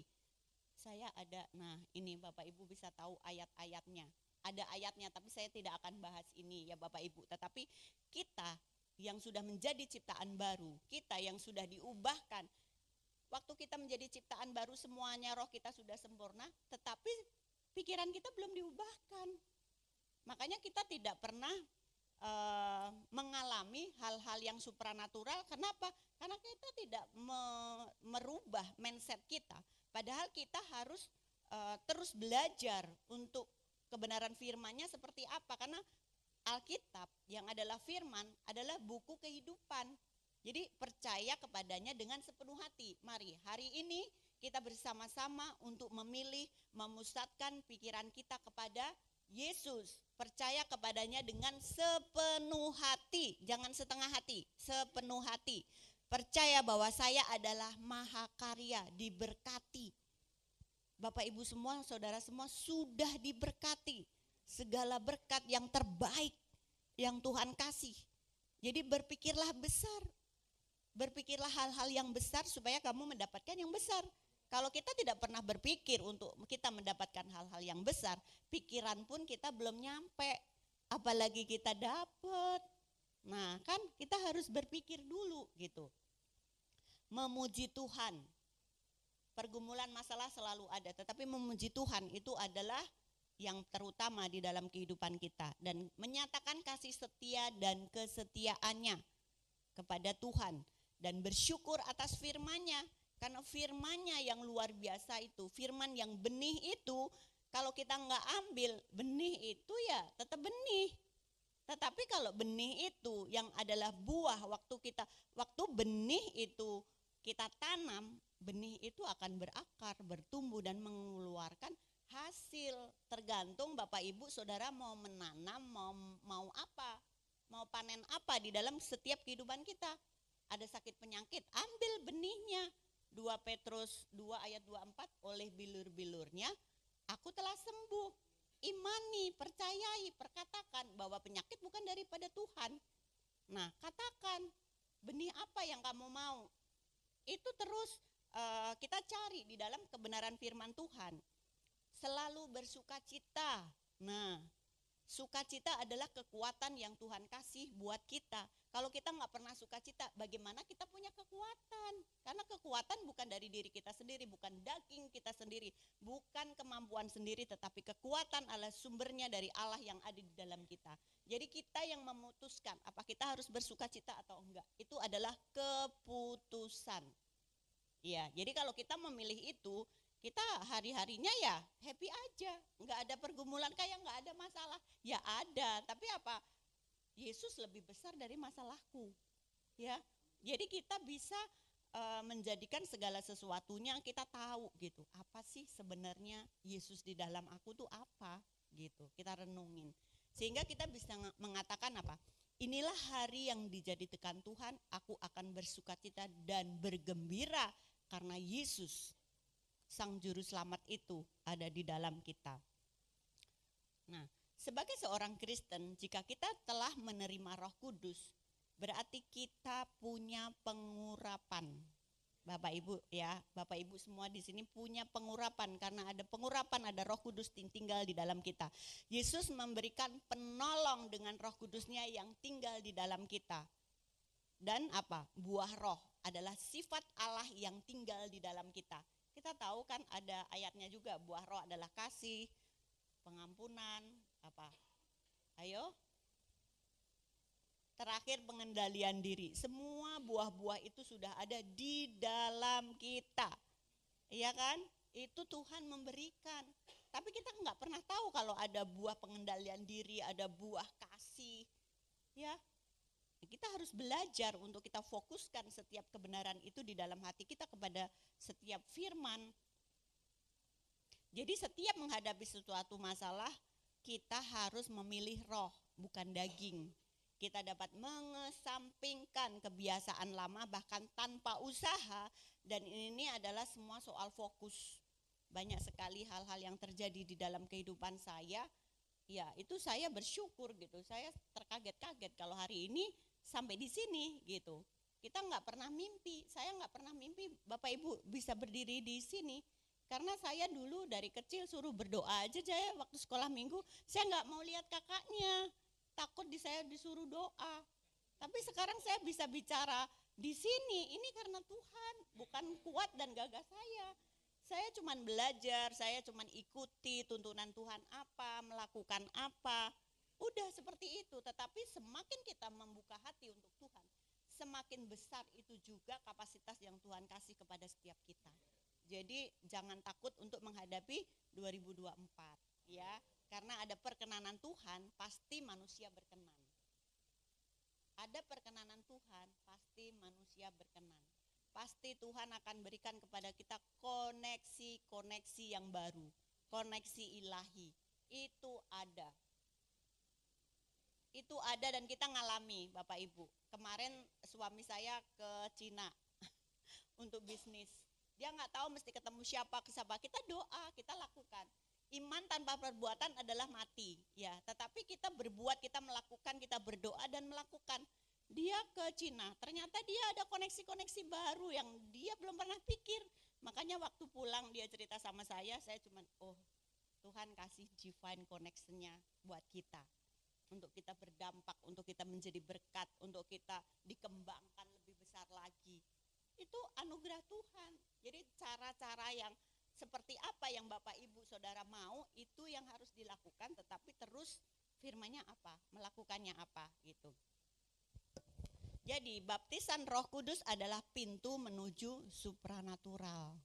Ini Bapak Ibu bisa tahu ayat-ayatnya. Ada ayatnya, tapi saya tidak akan bahas ini ya Bapak Ibu. Tetapi kita yang sudah menjadi ciptaan baru, kita yang sudah diubahkan. Waktu kita menjadi ciptaan baru, semuanya roh kita sudah sempurna, tetapi pikiran kita belum diubahkan. Makanya kita tidak pernah mengalami hal-hal yang supranatural. Kenapa? Karena kita tidak merubah mindset kita. Padahal kita harus terus belajar untuk kebenaran firman-Nya seperti apa. Karena Alkitab yang adalah firman adalah buku kehidupan. Jadi percaya kepadanya dengan sepenuh hati. Mari hari ini kita bersama-sama untuk memilih memusatkan pikiran kita kepada Yesus. Percaya kepadanya dengan sepenuh hati, jangan setengah hati, sepenuh hati. Percaya bahwa saya adalah mahakarya, diberkati. Bapak Ibu semua, saudara semua sudah diberkati. Segala berkat yang terbaik yang Tuhan kasih. Jadi berpikirlah besar. Berpikirlah hal-hal yang besar supaya kamu mendapatkan yang besar. Kalau kita tidak pernah berpikir untuk kita mendapatkan hal-hal yang besar, pikiran pun kita belum nyampe, apalagi kita dapat. Nah kan kita harus berpikir dulu gitu. Memuji Tuhan. pergumulan masalah selalu ada, tetapi memuji Tuhan itu adalah yang terutama di dalam kehidupan kita, dan menyatakan kasih setia dan kesetiaannya kepada Tuhan, dan bersyukur atas firman-Nya, karena firman-Nya yang luar biasa itu, firman yang benih itu, kalau kita nggak ambil benih itu ya tetap benih. Tetapi kalau benih itu yang adalah buah, waktu benih itu kita tanam, benih itu akan berakar, bertumbuh dan mengeluarkan hasil. Tergantung Bapak Ibu Saudara mau menanam, mau apa, mau panen apa di dalam setiap kehidupan kita. Ada sakit penyakit, ambil benihnya. 2 Petrus 2 ayat 24, oleh bilur-bilurnya aku telah sembuh. Imani, percayai, perkatakan bahwa penyakit bukan daripada Tuhan. Nah, katakan benih apa yang kamu mau. Itu terus kita cari di dalam kebenaran firman Tuhan. Selalu bersukacita. Nah, sukacita adalah kekuatan yang Tuhan kasih buat kita. Kalau kita nggak pernah sukacita, bagaimana kita punya kekuatan? Karena kekuatan bukan dari diri kita sendiri, bukan daging kita sendiri, bukan kemampuan sendiri, tetapi kekuatan adalah sumbernya dari Allah yang ada di dalam kita. Jadi kita yang memutuskan apa kita harus bersukacita atau enggak. Itu adalah keputusan. Ya, jadi kalau kita memilih itu, kita hari-harinya ya happy aja, nggak ada pergumulan, kayak nggak ada masalah. Ya ada, tapi apa? Yesus lebih besar dari masalahku, ya. Jadi kita bisa menjadikan segala sesuatunya kita tahu gitu. Apa sih sebenarnya Yesus di dalam aku tuh apa? Gitu. Kita renungin. Sehingga kita bisa mengatakan apa? Inilah hari yang dijadikan Tuhan, aku akan bersukacita dan bergembira karena Yesus Sang Juru Selamat itu ada di dalam kita. Nah, sebagai seorang Kristen, jika kita telah menerima Roh Kudus, berarti kita punya pengurapan. Bapak Ibu ya, Bapak Ibu semua di sini punya pengurapan, karena ada pengurapan, ada Roh Kudus tinggal di dalam kita. Yesus memberikan penolong dengan Roh Kudusnya yang tinggal di dalam kita. Dan apa? Buah roh adalah sifat Allah yang tinggal di dalam kita. Kita tahu kan ada ayatnya juga, buah roh adalah kasih, pengampunan, apa? Ayo. Terakhir pengendalian diri. Semua buah-buah itu sudah ada di dalam kita. Iya kan? Itu Tuhan memberikan. Tapi kita nggak pernah tahu kalau ada buah pengendalian diri, ada buah kasih. Ya. Kita harus belajar untuk kita fokuskan setiap kebenaran itu di dalam hati kita kepada setiap firman. Jadi setiap menghadapi suatu masalah, kita harus memilih roh, bukan daging. Kita dapat mengesampingkan kebiasaan lama bahkan tanpa usaha, dan ini adalah semua soal fokus. Banyak sekali hal-hal yang terjadi di dalam kehidupan saya, ya itu saya bersyukur gitu. Saya terkaget-kaget kalau hari ini sampai di sini gitu. Kita nggak pernah mimpi, saya nggak pernah mimpi Bapak Ibu bisa berdiri di sini. Karena saya dulu dari kecil suruh berdoa aja, saya waktu sekolah minggu, saya nggak mau lihat kakaknya, takut saya disuruh doa. Tapi sekarang saya bisa bicara di sini, ini karena Tuhan, bukan kuat dan gagah saya. Saya cuma belajar, saya cuma ikuti tuntunan Tuhan apa, melakukan apa. Udah seperti itu, tetapi semakin kita membuka hati untuk Tuhan, semakin besar itu juga kapasitas yang Tuhan kasih kepada setiap kita. Jadi jangan takut untuk menghadapi 2024 ya, karena ada perkenanan Tuhan, pasti manusia berkenan. Ada perkenanan Tuhan, pasti manusia berkenan. Pasti Tuhan akan berikan kepada kita koneksi-koneksi yang baru, koneksi ilahi. Itu ada dan kita ngalami Bapak Ibu. Kemarin suami saya ke Cina untuk bisnis. Dia nggak tahu mesti ketemu siapa. Kita doa, kita lakukan. Iman tanpa perbuatan adalah mati. Ya, tetapi kita berbuat, kita melakukan, kita berdoa dan melakukan. Dia ke Cina, ternyata dia ada koneksi-koneksi baru yang dia belum pernah pikir. Makanya waktu pulang dia cerita sama saya cuman, oh Tuhan kasih divine connection-nya buat kita. Untuk kita berdampak, untuk kita menjadi berkat, untuk kita dikembangkan lebih besar lagi. Itu anugerah Tuhan Jadi cara-cara yang seperti apa yang Bapak Ibu Saudara mau itu yang harus dilakukan, tetapi terus firman-Nya apa, melakukannya apa gitu. Jadi baptisan Roh Kudus adalah pintu menuju supranatural.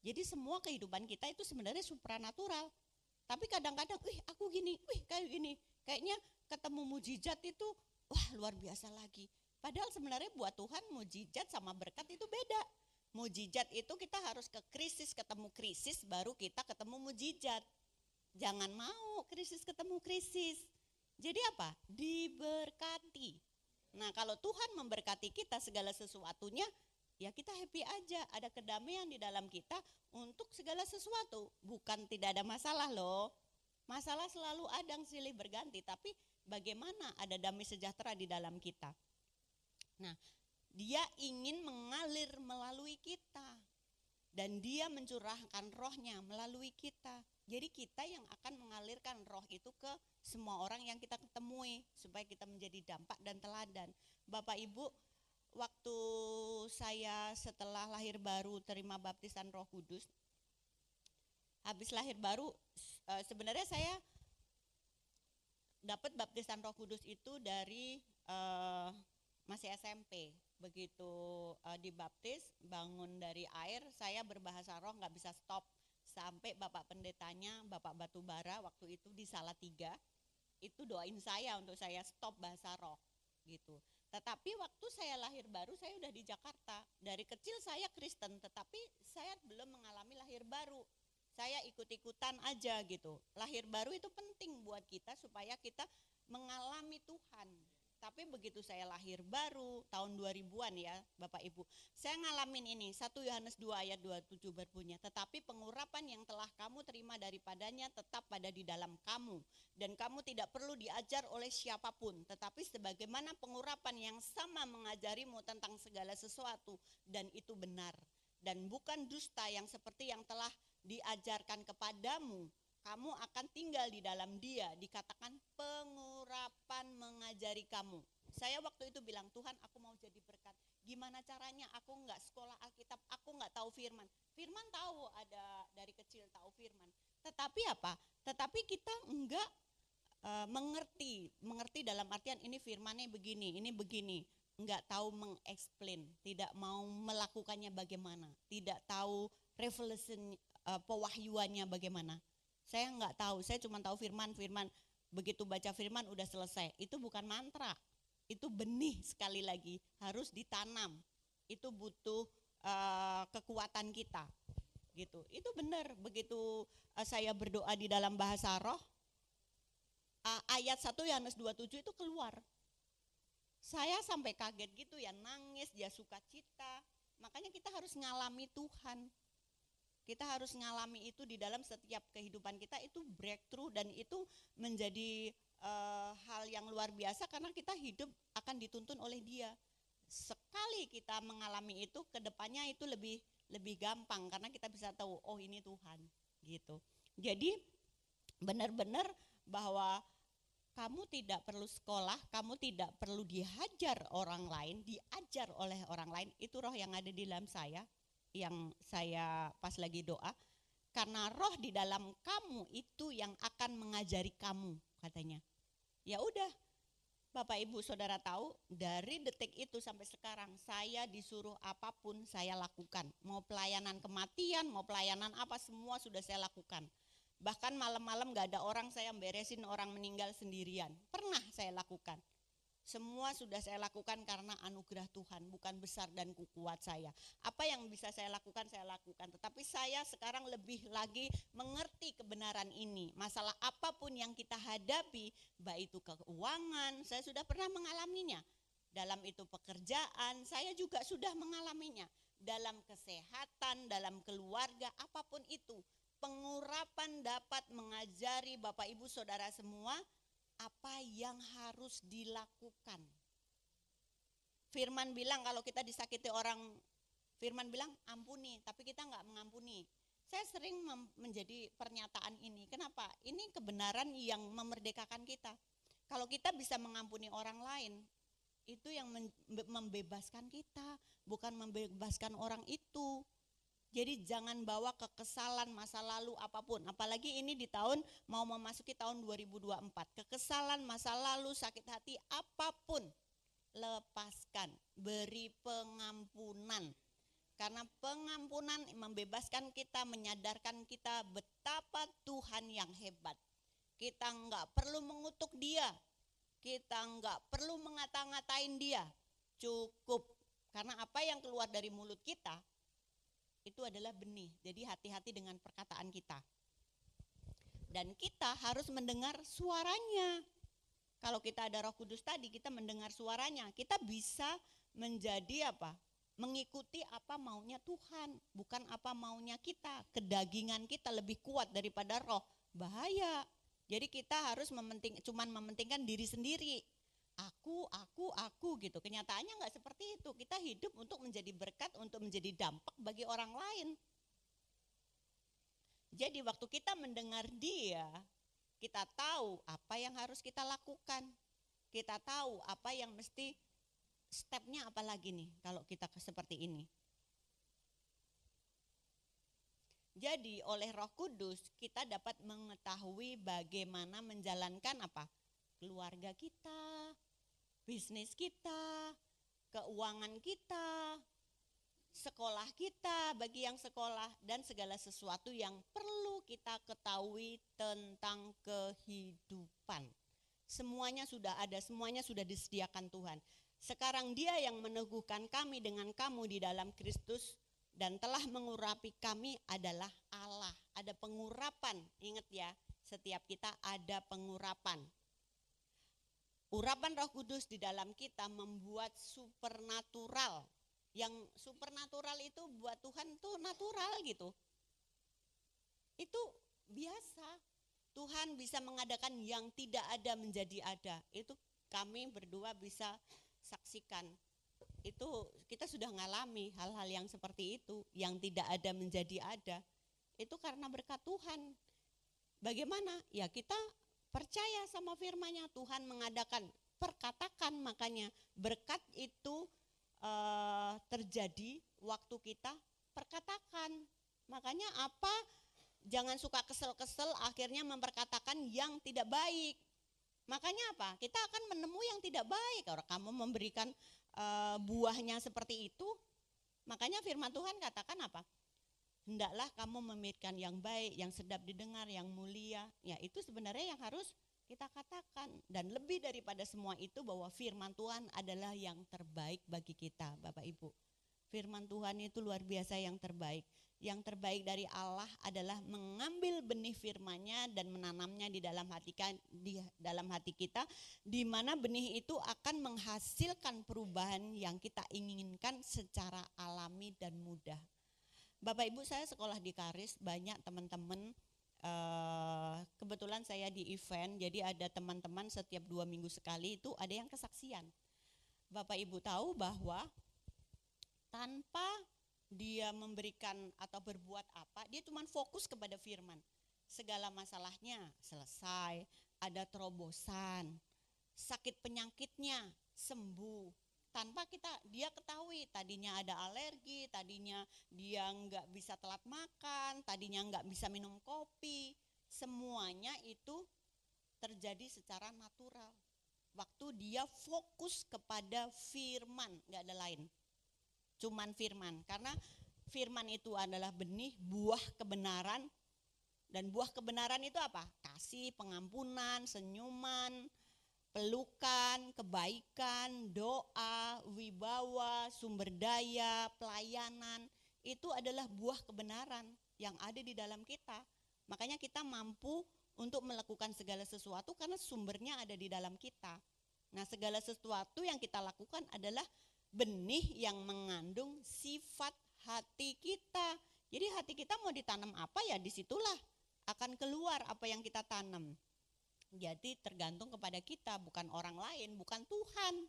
Jadi semua kehidupan kita itu sebenarnya supranatural. Tapi kadang-kadang, aku gini, kayak gini. Kayaknya ketemu mujizat itu, wah luar biasa lagi. Padahal sebenarnya buat Tuhan mujizat sama berkat itu beda. Mujizat itu kita harus ketemu krisis, baru kita ketemu mujizat. Jangan mau krisis ketemu krisis. Jadi apa? Diberkati. Nah kalau Tuhan memberkati kita segala sesuatunya, ya kita happy aja, ada kedamaian di dalam kita untuk segala sesuatu. Bukan tidak ada masalah loh. Masalah selalu ada yang silih berganti, tapi bagaimana ada damai sejahtera di dalam kita. Nah, Dia ingin mengalir melalui kita. Dan Dia mencurahkan rohnya melalui kita. Jadi kita yang akan mengalirkan roh itu ke semua orang yang kita ketemui, supaya kita menjadi dampak dan teladan. Bapak Ibu, waktu saya setelah lahir baru terima baptisan Roh Kudus, habis lahir baru sebenarnya saya dapat baptisan Roh Kudus itu dari masih SMP. Begitu dibaptis, bangun dari air, saya berbahasa roh nggak bisa stop. Sampai Bapak Pendetanya, Bapak Batubara waktu itu di Salatiga, itu doain saya untuk saya stop bahasa roh gitu. Tetapi waktu saya lahir baru, saya udah di Jakarta. Dari kecil saya Kristen, tetapi saya belum mengalami lahir baru. Saya ikut-ikutan aja gitu. Lahir baru itu penting buat kita supaya kita mengalami Tuhan. Tapi begitu saya lahir baru, tahun 2000-an ya Bapak Ibu, saya ngalamin ini, 1 Yohanes 2 ayat 27 berbunyi, tetapi pengurapan yang telah kamu terima daripadanya tetap pada di dalam kamu. Dan kamu tidak perlu diajar oleh siapapun, tetapi sebagaimana pengurapan yang sama mengajarimu tentang segala sesuatu, dan itu benar. Dan bukan dusta yang seperti yang telah diajarkan kepadamu, kamu akan tinggal di dalam Dia. Dikatakan pengurapan mengajari kamu. Saya waktu itu bilang, Tuhan aku mau jadi berkat. Gimana caranya? Aku enggak sekolah Alkitab, aku enggak tahu firman. Firman tahu, ada dari kecil tahu firman. Tetapi apa? Tetapi kita enggak mengerti dalam artian ini firmannya begini, ini begini. Enggak tahu mengeksplain, tidak mau melakukannya bagaimana, tidak tahu revelation pewahyuannya bagaimana. Saya enggak tahu, saya cuma tahu firman, begitu baca firman udah selesai. Itu bukan mantra, itu benih sekali lagi, harus ditanam. Itu butuh kekuatan kita, gitu. Itu benar, begitu saya berdoa di dalam bahasa roh, ayat 1 Yohanes 27 itu keluar. Saya sampai kaget gitu ya, nangis, dia sukacita. Makanya kita harus ngalami Tuhan. Kita harus ngalami itu di dalam setiap kehidupan kita, itu breakthrough dan itu menjadi hal yang luar biasa karena kita hidup akan dituntun oleh Dia. Sekali kita mengalami itu, kedepannya itu lebih gampang karena kita bisa tahu, oh ini Tuhan gitu. Jadi benar-benar bahwa kamu tidak perlu sekolah, kamu tidak perlu dihajar orang lain, diajar oleh orang lain. Itu roh yang ada di dalam saya, yang saya pas lagi doa. Karena roh di dalam kamu itu yang akan mengajari kamu, katanya. Ya udah, Bapak Ibu Saudara tahu, dari detik itu sampai sekarang saya disuruh apapun saya lakukan. Mau pelayanan kematian, mau pelayanan apa, semua sudah saya lakukan. Bahkan malam-malam gak ada orang, saya beresin orang meninggal sendirian. Pernah saya lakukan. Semua sudah saya lakukan karena anugerah Tuhan, bukan besar dan kuat saya. Apa yang bisa saya lakukan, saya lakukan. Tetapi saya sekarang lebih lagi mengerti kebenaran ini. Masalah apapun yang kita hadapi, baik itu keuangan, saya sudah pernah mengalaminya. Dalam itu pekerjaan, saya juga sudah mengalaminya. Dalam kesehatan, dalam keluarga, apapun itu. Pengurapan dapat mengajari Bapak Ibu Saudara semua apa yang harus dilakukan. Firman bilang kalau kita disakiti orang, Firman bilang ampuni, tapi kita enggak mengampuni. Saya sering menjadi pernyataan ini. Kenapa? Ini kebenaran yang memerdekakan kita. Kalau kita bisa mengampuni orang lain, itu yang membebaskan kita, bukan membebaskan orang itu. Jadi jangan bawa kekesalan masa lalu apapun. Apalagi ini di tahun mau memasuki tahun 2024. Kekesalan masa lalu, sakit hati apapun, lepaskan. Beri pengampunan. Karena pengampunan membebaskan kita, menyadarkan kita betapa Tuhan yang hebat. Kita enggak perlu mengutuk dia. Kita enggak perlu ngata-ngatain dia. Cukup. Karena apa yang keluar dari mulut kita itu adalah benih. Jadi hati-hati dengan perkataan kita. Dan kita harus mendengar suaranya. Kalau kita ada Roh Kudus tadi, kita mendengar suaranya. Kita bisa menjadi apa? Mengikuti apa maunya Tuhan, bukan apa maunya kita. Kedagingan kita lebih kuat daripada roh. Bahaya. Jadi kita harus cuman mementingkan diri sendiri. Aku gitu. Kenyataannya enggak seperti itu. Kita hidup untuk menjadi berkat, untuk menjadi dampak bagi orang lain. Jadi waktu kita mendengar dia, kita tahu apa yang harus kita lakukan. Kita tahu apa yang mesti stepnya apa lagi nih kalau kita seperti ini. Jadi oleh Roh Kudus kita dapat mengetahui bagaimana menjalankan apa? Keluarga kita, bisnis kita, keuangan kita, sekolah kita bagi yang sekolah, dan segala sesuatu yang perlu kita ketahui tentang kehidupan. Semuanya sudah ada, semuanya sudah disediakan Tuhan. Sekarang dia yang meneguhkan kami dengan kamu di dalam Kristus dan telah mengurapi kami adalah Allah. Ada pengurapan, ingat ya, setiap kita ada pengurapan. Urapan Roh Kudus di dalam kita membuat supernatural. Yang supernatural itu buat Tuhan tuh natural gitu. Itu biasa. Tuhan bisa mengadakan yang tidak ada menjadi ada. Itu kami berdua bisa saksikan. Itu kita sudah ngalami hal-hal yang seperti itu. Yang tidak ada menjadi ada. Itu karena berkat Tuhan. Bagaimana? Ya kita percaya sama firman-Nya. Tuhan mengadakan, perkatakan, makanya berkat itu terjadi waktu kita perkatakan. Makanya apa? Jangan suka kesel-kesel akhirnya memperkatakan yang tidak baik. Makanya apa? Kita akan menemui yang tidak baik. Kalau kamu memberikan buahnya seperti itu, makanya firman Tuhan katakan apa? Hendaklah kamu memberikan yang baik, yang sedap didengar, yang mulia. Ya itu sebenarnya yang harus kita katakan. Dan lebih daripada semua itu bahwa firman Tuhan adalah yang terbaik bagi kita Bapak Ibu. Firman Tuhan itu luar biasa yang terbaik. Yang terbaik dari Allah adalah mengambil benih firman-Nya dan menanamnya di dalam hati kita, di mana benih itu akan menghasilkan perubahan yang kita inginkan secara alami dan mudah. Bapak Ibu, saya sekolah di Karis, banyak teman-teman, kebetulan saya di event, jadi ada teman-teman setiap 2 minggu sekali itu ada yang kesaksian. Bapak Ibu tahu bahwa tanpa dia memberikan atau berbuat apa, dia cuma fokus kepada firman. Segala masalahnya selesai, ada terobosan, sakit penyakitnya sembuh. Tanpa dia ketahui, tadinya ada alergi, tadinya dia nggak bisa telat makan, tadinya nggak bisa minum kopi. Semuanya itu terjadi secara natural. Waktu dia fokus kepada firman, nggak ada lain. Cuman firman, karena firman itu adalah benih buah kebenaran. Dan buah kebenaran itu apa? Kasih, pengampunan, senyuman, pelukan, kebaikan, doa, wibawa, sumber daya, pelayanan. Itu adalah buah kebenaran yang ada di dalam kita. Makanya kita mampu untuk melakukan segala sesuatu karena sumbernya ada di dalam kita. Nah, segala sesuatu yang kita lakukan adalah benih yang mengandung sifat hati kita. Jadi hati kita mau ditanam apa ya disitulah akan keluar apa yang kita tanam. Jadi tergantung kepada kita, bukan orang lain, bukan Tuhan.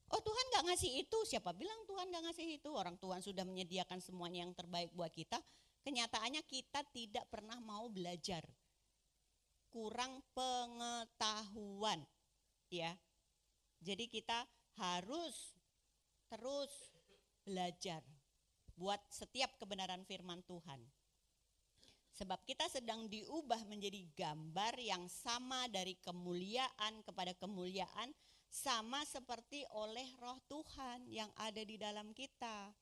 Oh Tuhan gak ngasih itu, siapa bilang Tuhan gak ngasih itu? Orang Tuhan sudah menyediakan semuanya yang terbaik buat kita. Kenyataannya kita tidak pernah mau belajar. Kurang pengetahuan. Ya. Jadi kita harus terus belajar. buat setiap kebenaran firman Tuhan. Sebab kita sedang diubah menjadi gambar yang sama dari kemuliaan kepada kemuliaan, sama seperti oleh Roh Tuhan yang ada di dalam kita.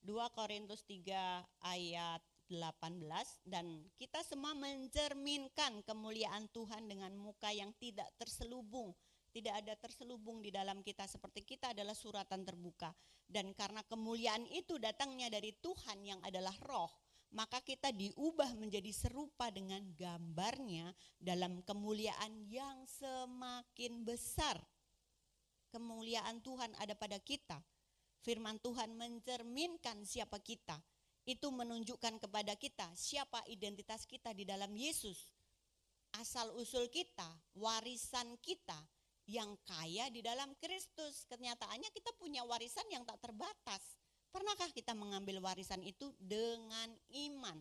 2 Korintus 3 ayat 18, dan kita semua mencerminkan kemuliaan Tuhan dengan muka yang tidak terselubung. Tidak ada terselubung di dalam kita, seperti kita adalah suratan terbuka. Dan karena kemuliaan itu datangnya dari Tuhan yang adalah Roh, maka kita diubah menjadi serupa dengan gambarnya dalam kemuliaan yang semakin besar. Kemuliaan Tuhan ada pada kita. Firman Tuhan mencerminkan siapa kita. Itu menunjukkan kepada kita siapa identitas kita di dalam Yesus. Asal usul kita, warisan kita yang kaya di dalam Kristus. Kenyataannya kita punya warisan yang tak terbatas. Pernahkah kita mengambil warisan itu dengan iman?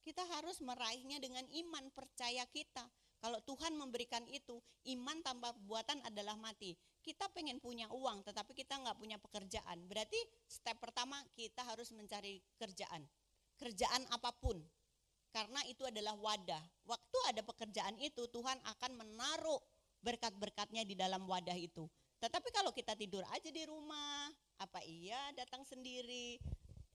Kita harus meraihnya dengan iman, percaya kita. Kalau Tuhan memberikan itu, iman tanpa perbuatan adalah mati. Kita pengen punya uang, tetapi kita nggak punya pekerjaan. Berarti step pertama kita harus mencari kerjaan. Kerjaan apapun, karena itu adalah wadah. Waktu ada pekerjaan itu, Tuhan akan menaruh berkat-berkatnya di dalam wadah itu. Tetapi kalau kita tidur aja di rumah, apa iya datang sendiri,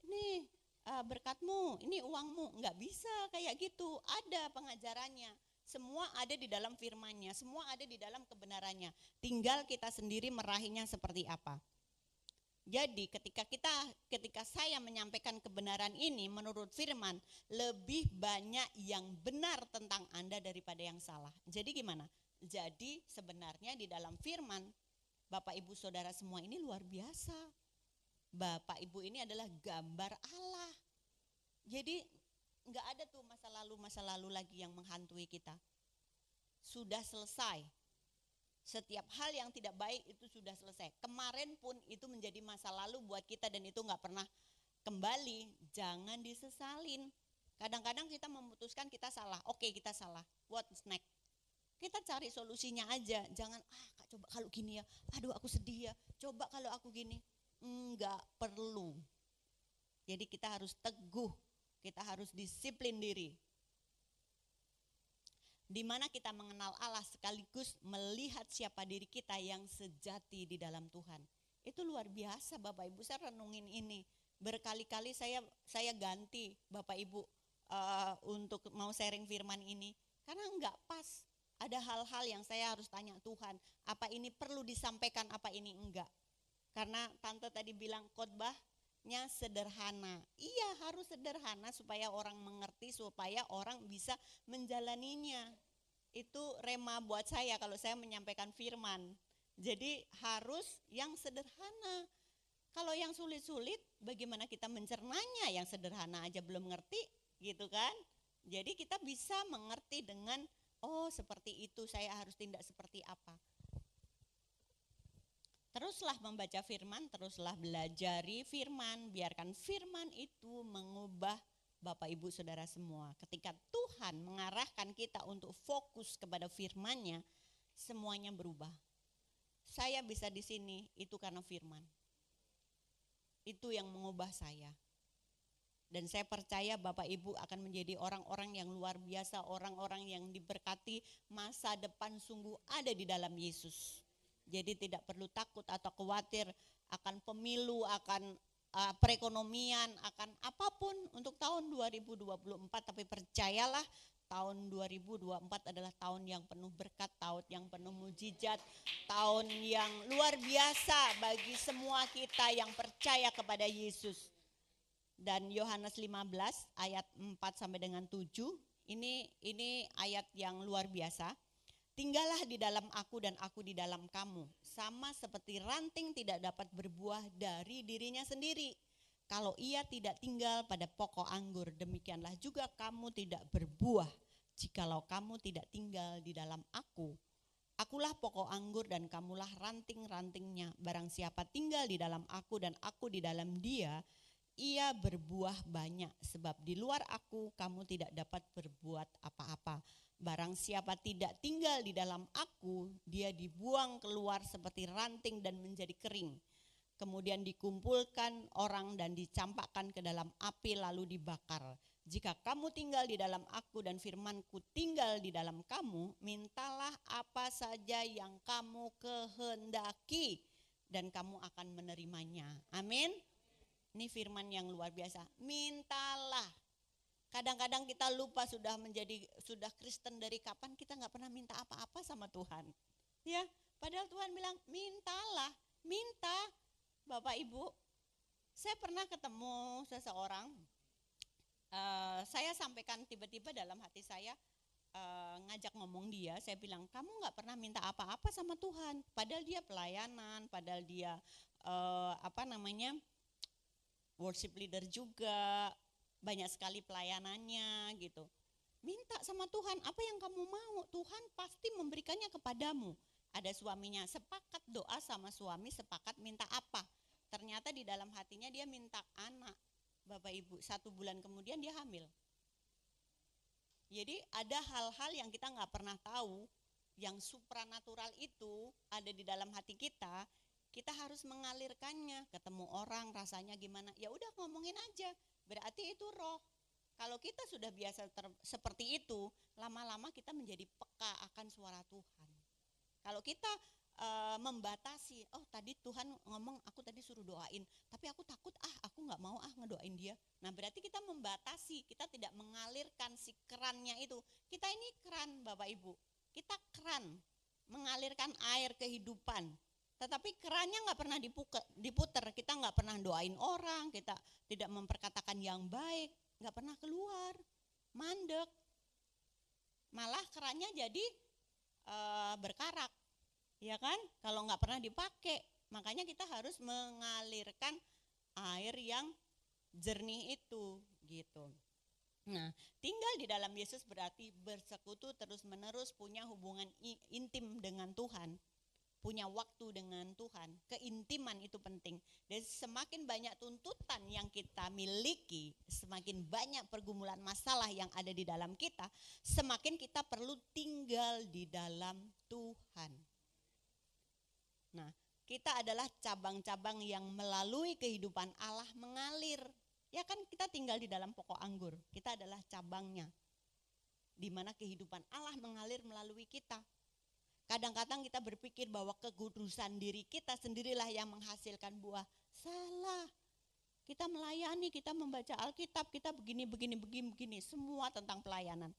ini berkatmu, ini uangmu, nggak bisa kayak gitu. Ada pengajarannya. Semua ada di dalam firman-Nya, semua ada di dalam kebenarannya. Tinggal kita sendiri meraihnya seperti apa. Jadi ketika saya menyampaikan kebenaran ini menurut firman, lebih banyak yang benar tentang Anda daripada yang salah. Jadi gimana? Jadi sebenarnya di dalam firman, Bapak Ibu Saudara semua ini luar biasa. Bapak Ibu ini adalah gambar Allah. Jadi enggak ada tuh masa lalu lagi yang menghantui kita. Sudah selesai. Setiap hal yang tidak baik itu sudah selesai. Kemarin pun itu menjadi masa lalu buat kita dan itu enggak pernah kembali. Jangan disesalin. Kadang-kadang kita memutuskan kita salah. Oke, kita salah. What's next? Kita cari solusinya aja. Jangan, Kak, coba kalau gini ya. Aduh, aku sedih ya. Coba kalau aku gini. Enggak perlu. Jadi kita harus teguh. Kita harus disiplin diri. Di mana kita mengenal Allah sekaligus melihat siapa diri kita yang sejati di dalam Tuhan. Itu luar biasa Bapak Ibu, saya renungin ini. Berkali-kali saya ganti Bapak Ibu untuk mau sharing firman ini. Karena enggak pas. Ada hal-hal yang saya harus tanya Tuhan, apa ini perlu disampaikan, apa ini enggak. Karena Tante tadi bilang khotbahnya sederhana. Iya, harus sederhana supaya orang mengerti, supaya orang bisa menjalaninya. Itu rema buat saya kalau saya menyampaikan firman. Jadi harus yang sederhana. Kalau yang sulit-sulit, bagaimana kita mencernanya? Yang sederhana aja belum ngerti, gitu kan? Jadi kita bisa mengerti dengan, oh seperti itu, saya harus tindak seperti apa. Teruslah membaca firman, teruslah belajari firman, biarkan firman itu mengubah Bapak Ibu Saudara semua. Ketika Tuhan mengarahkan kita untuk fokus kepada firman-Nya, semuanya berubah. Saya bisa di sini itu karena firman. Itu yang mengubah saya. Dan saya percaya Bapak Ibu akan menjadi orang-orang yang luar biasa, orang-orang yang diberkati, masa depan sungguh ada di dalam Yesus. Jadi tidak perlu takut atau khawatir akan pemilu, akan perekonomian, akan apapun untuk tahun 2024. Tapi percayalah tahun 2024 adalah tahun yang penuh berkat, tahun yang penuh mujizat, tahun yang luar biasa bagi semua kita yang percaya kepada Yesus. Dan Yohanes 15 ayat 4 sampai dengan 7, ini ayat yang luar biasa. Tinggallah di dalam aku dan aku di dalam kamu. Sama seperti ranting tidak dapat berbuah dari dirinya sendiri. Kalau ia tidak tinggal pada pokok anggur, demikianlah juga kamu tidak berbuah. Jikalau kamu tidak tinggal di dalam aku. Akulah pokok anggur dan kamulah ranting-rantingnya. Barang siapa tinggal di dalam aku dan aku di dalam dia, ia berbuah banyak. Sebab di luar aku kamu tidak dapat berbuat apa-apa. Barang siapa tidak tinggal di dalam aku, dia dibuang keluar seperti ranting dan menjadi kering. kemudian dikumpulkan orang dan dicampakkan ke dalam api lalu dibakar. Jika kamu tinggal di dalam aku dan firmanku tinggal di dalam kamu, mintalah apa saja yang kamu kehendaki dan kamu akan menerimanya. Amin. Ini firman yang luar biasa. Mintalah. Kadang-kadang kita lupa sudah Kristen dari kapan kita nggak pernah minta apa-apa sama Tuhan. Ya, padahal Tuhan bilang mintalah, minta. Bapak Ibu, saya pernah ketemu seseorang. Saya sampaikan tiba-tiba dalam hati saya ngajak ngomong dia, saya bilang kamu nggak pernah minta apa-apa sama Tuhan, padahal dia pelayanan, padahal dia worship leader juga, banyak sekali pelayanannya gitu. Minta sama Tuhan apa yang kamu mau, Tuhan pasti memberikannya kepadamu. Ada suaminya sepakat doa sama suami, sepakat minta apa? Ternyata di dalam hatinya dia minta anak. Bapak Ibu, 1 bulan kemudian dia hamil. Jadi ada hal-hal yang kita nggak pernah tahu, yang supranatural itu ada di dalam hati kita. Kita harus mengalirkannya. Ketemu orang rasanya gimana? Ya udah ngomongin aja. Berarti itu roh. Kalau kita sudah biasa seperti itu, lama-lama kita menjadi peka akan suara Tuhan. Kalau kita membatasi, oh tadi Tuhan ngomong aku tadi suruh doain, tapi aku takut aku nggak mau ngedoain dia. Nah berarti kita membatasi, kita tidak mengalirkan si kerannya itu. Kita ini keran Bapak Ibu, kita keran mengalirkan air kehidupan. Tetapi kerannya nggak pernah diputer, kita nggak pernah doain orang, kita tidak memperkatakan yang baik, nggak pernah keluar, mandek. Malah kerannya jadi berkarak. Ya kan, kalau nggak pernah dipakai, makanya kita harus mengalirkan air yang jernih itu, gitu. Nah, tinggal di dalam Yesus berarti bersekutu terus-menerus, punya hubungan intim dengan Tuhan, punya waktu dengan Tuhan. Keintiman itu penting. Dan semakin banyak tuntutan yang kita miliki, semakin banyak pergumulan masalah yang ada di dalam kita, semakin kita perlu tinggal di dalam Tuhan. Nah, kita adalah cabang-cabang yang melalui kehidupan Allah mengalir. Ya kan kita tinggal di dalam pokok anggur, kita adalah cabangnya. Di mana kehidupan Allah mengalir melalui kita. Kadang-kadang kita berpikir bahwa kekudusan diri kita sendirilah yang menghasilkan buah. Salah. Kita melayani, kita membaca Alkitab, kita begini, semua tentang pelayanan.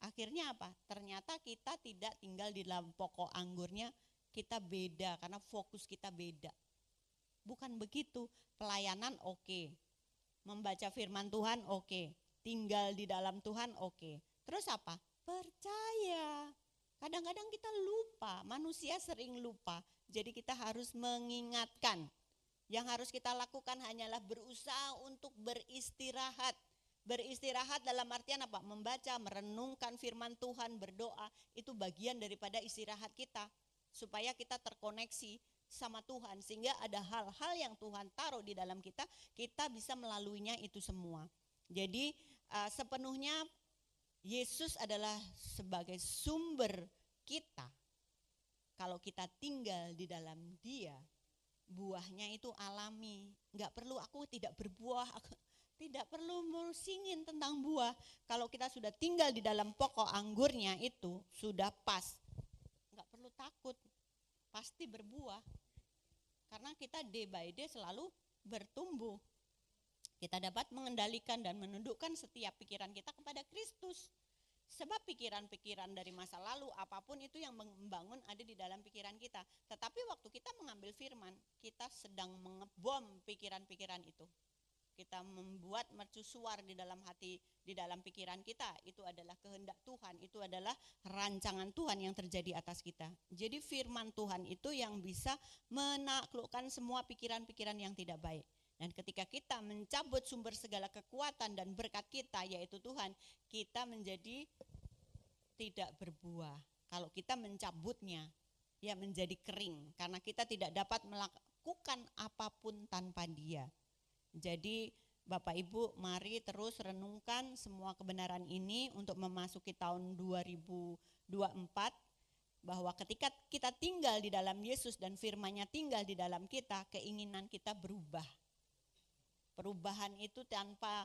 Akhirnya apa? Ternyata kita tidak tinggal di dalam pokok anggurnya. Kita beda karena fokus kita beda. Bukan begitu, pelayanan oke. Membaca firman Tuhan oke. Tinggal di dalam Tuhan oke. Terus apa? Percaya. Kadang-kadang kita lupa, manusia sering lupa. Jadi kita harus mengingatkan. Yang harus kita lakukan hanyalah berusaha untuk beristirahat. Beristirahat dalam artian apa? Membaca, merenungkan firman Tuhan, berdoa. Itu bagian daripada istirahat kita. Supaya kita terkoneksi sama Tuhan, sehingga ada hal-hal yang Tuhan taruh di dalam kita, kita bisa melaluinya itu semua. Jadi sepenuhnya Yesus adalah sebagai sumber kita. Kalau kita tinggal di dalam Dia, buahnya itu alami. Enggak perlu aku tidak berbuah, aku tidak perlu musingin tentang buah. Kalau kita sudah tinggal di dalam pokok anggurnya itu sudah pas. Enggak perlu takut, pasti berbuah. Karena kita day by day selalu bertumbuh. Kita dapat mengendalikan dan menundukkan setiap pikiran kita kepada Kristus. Sebab pikiran-pikiran dari masa lalu, apapun itu yang membangun ada di dalam pikiran kita. Tetapi waktu kita mengambil firman, kita sedang mengebom pikiran-pikiran itu. Kita membuat mercusuar di dalam hati, di dalam pikiran kita. Itu adalah kehendak Tuhan, itu adalah rancangan Tuhan yang terjadi atas kita. Jadi firman Tuhan itu yang bisa menaklukkan semua pikiran-pikiran yang tidak baik. Dan ketika kita mencabut sumber segala kekuatan dan berkat kita, yaitu Tuhan, kita menjadi tidak berbuah. Kalau kita mencabutnya, ya menjadi kering. Karena kita tidak dapat melakukan apapun tanpa Dia. Jadi Bapak Ibu, mari terus renungkan semua kebenaran ini untuk memasuki tahun 2024. bahwa ketika kita tinggal di dalam Yesus dan firman-Nya tinggal di dalam kita, keinginan kita berubah. Perubahan itu tanpa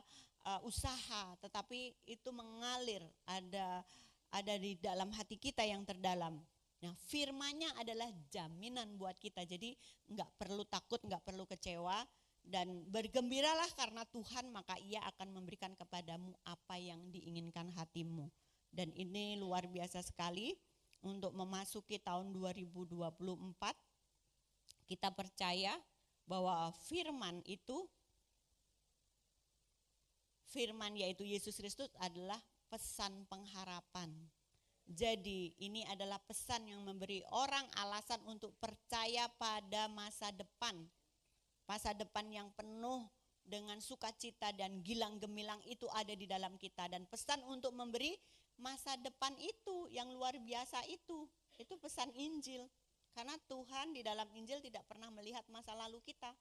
usaha, tetapi itu mengalir, ada di dalam hati kita yang terdalam. Nah, firman-Nya adalah jaminan buat kita, jadi nggak perlu takut, nggak perlu kecewa, dan bergembiralah karena Tuhan, maka Ia akan memberikan kepadamu apa yang diinginkan hatimu. Dan ini luar biasa sekali. Untuk memasuki tahun 2024, kita percaya bahwa firman yaitu Yesus Kristus adalah pesan pengharapan. Jadi ini adalah pesan yang memberi orang alasan untuk percaya pada masa depan. Masa depan yang penuh dengan sukacita dan gilang gemilang itu ada di dalam kita. Dan pesan untuk memberi masa depan itu yang luar biasa itu pesan Injil. Karena Tuhan di dalam Injil tidak pernah melihat masa lalu kita.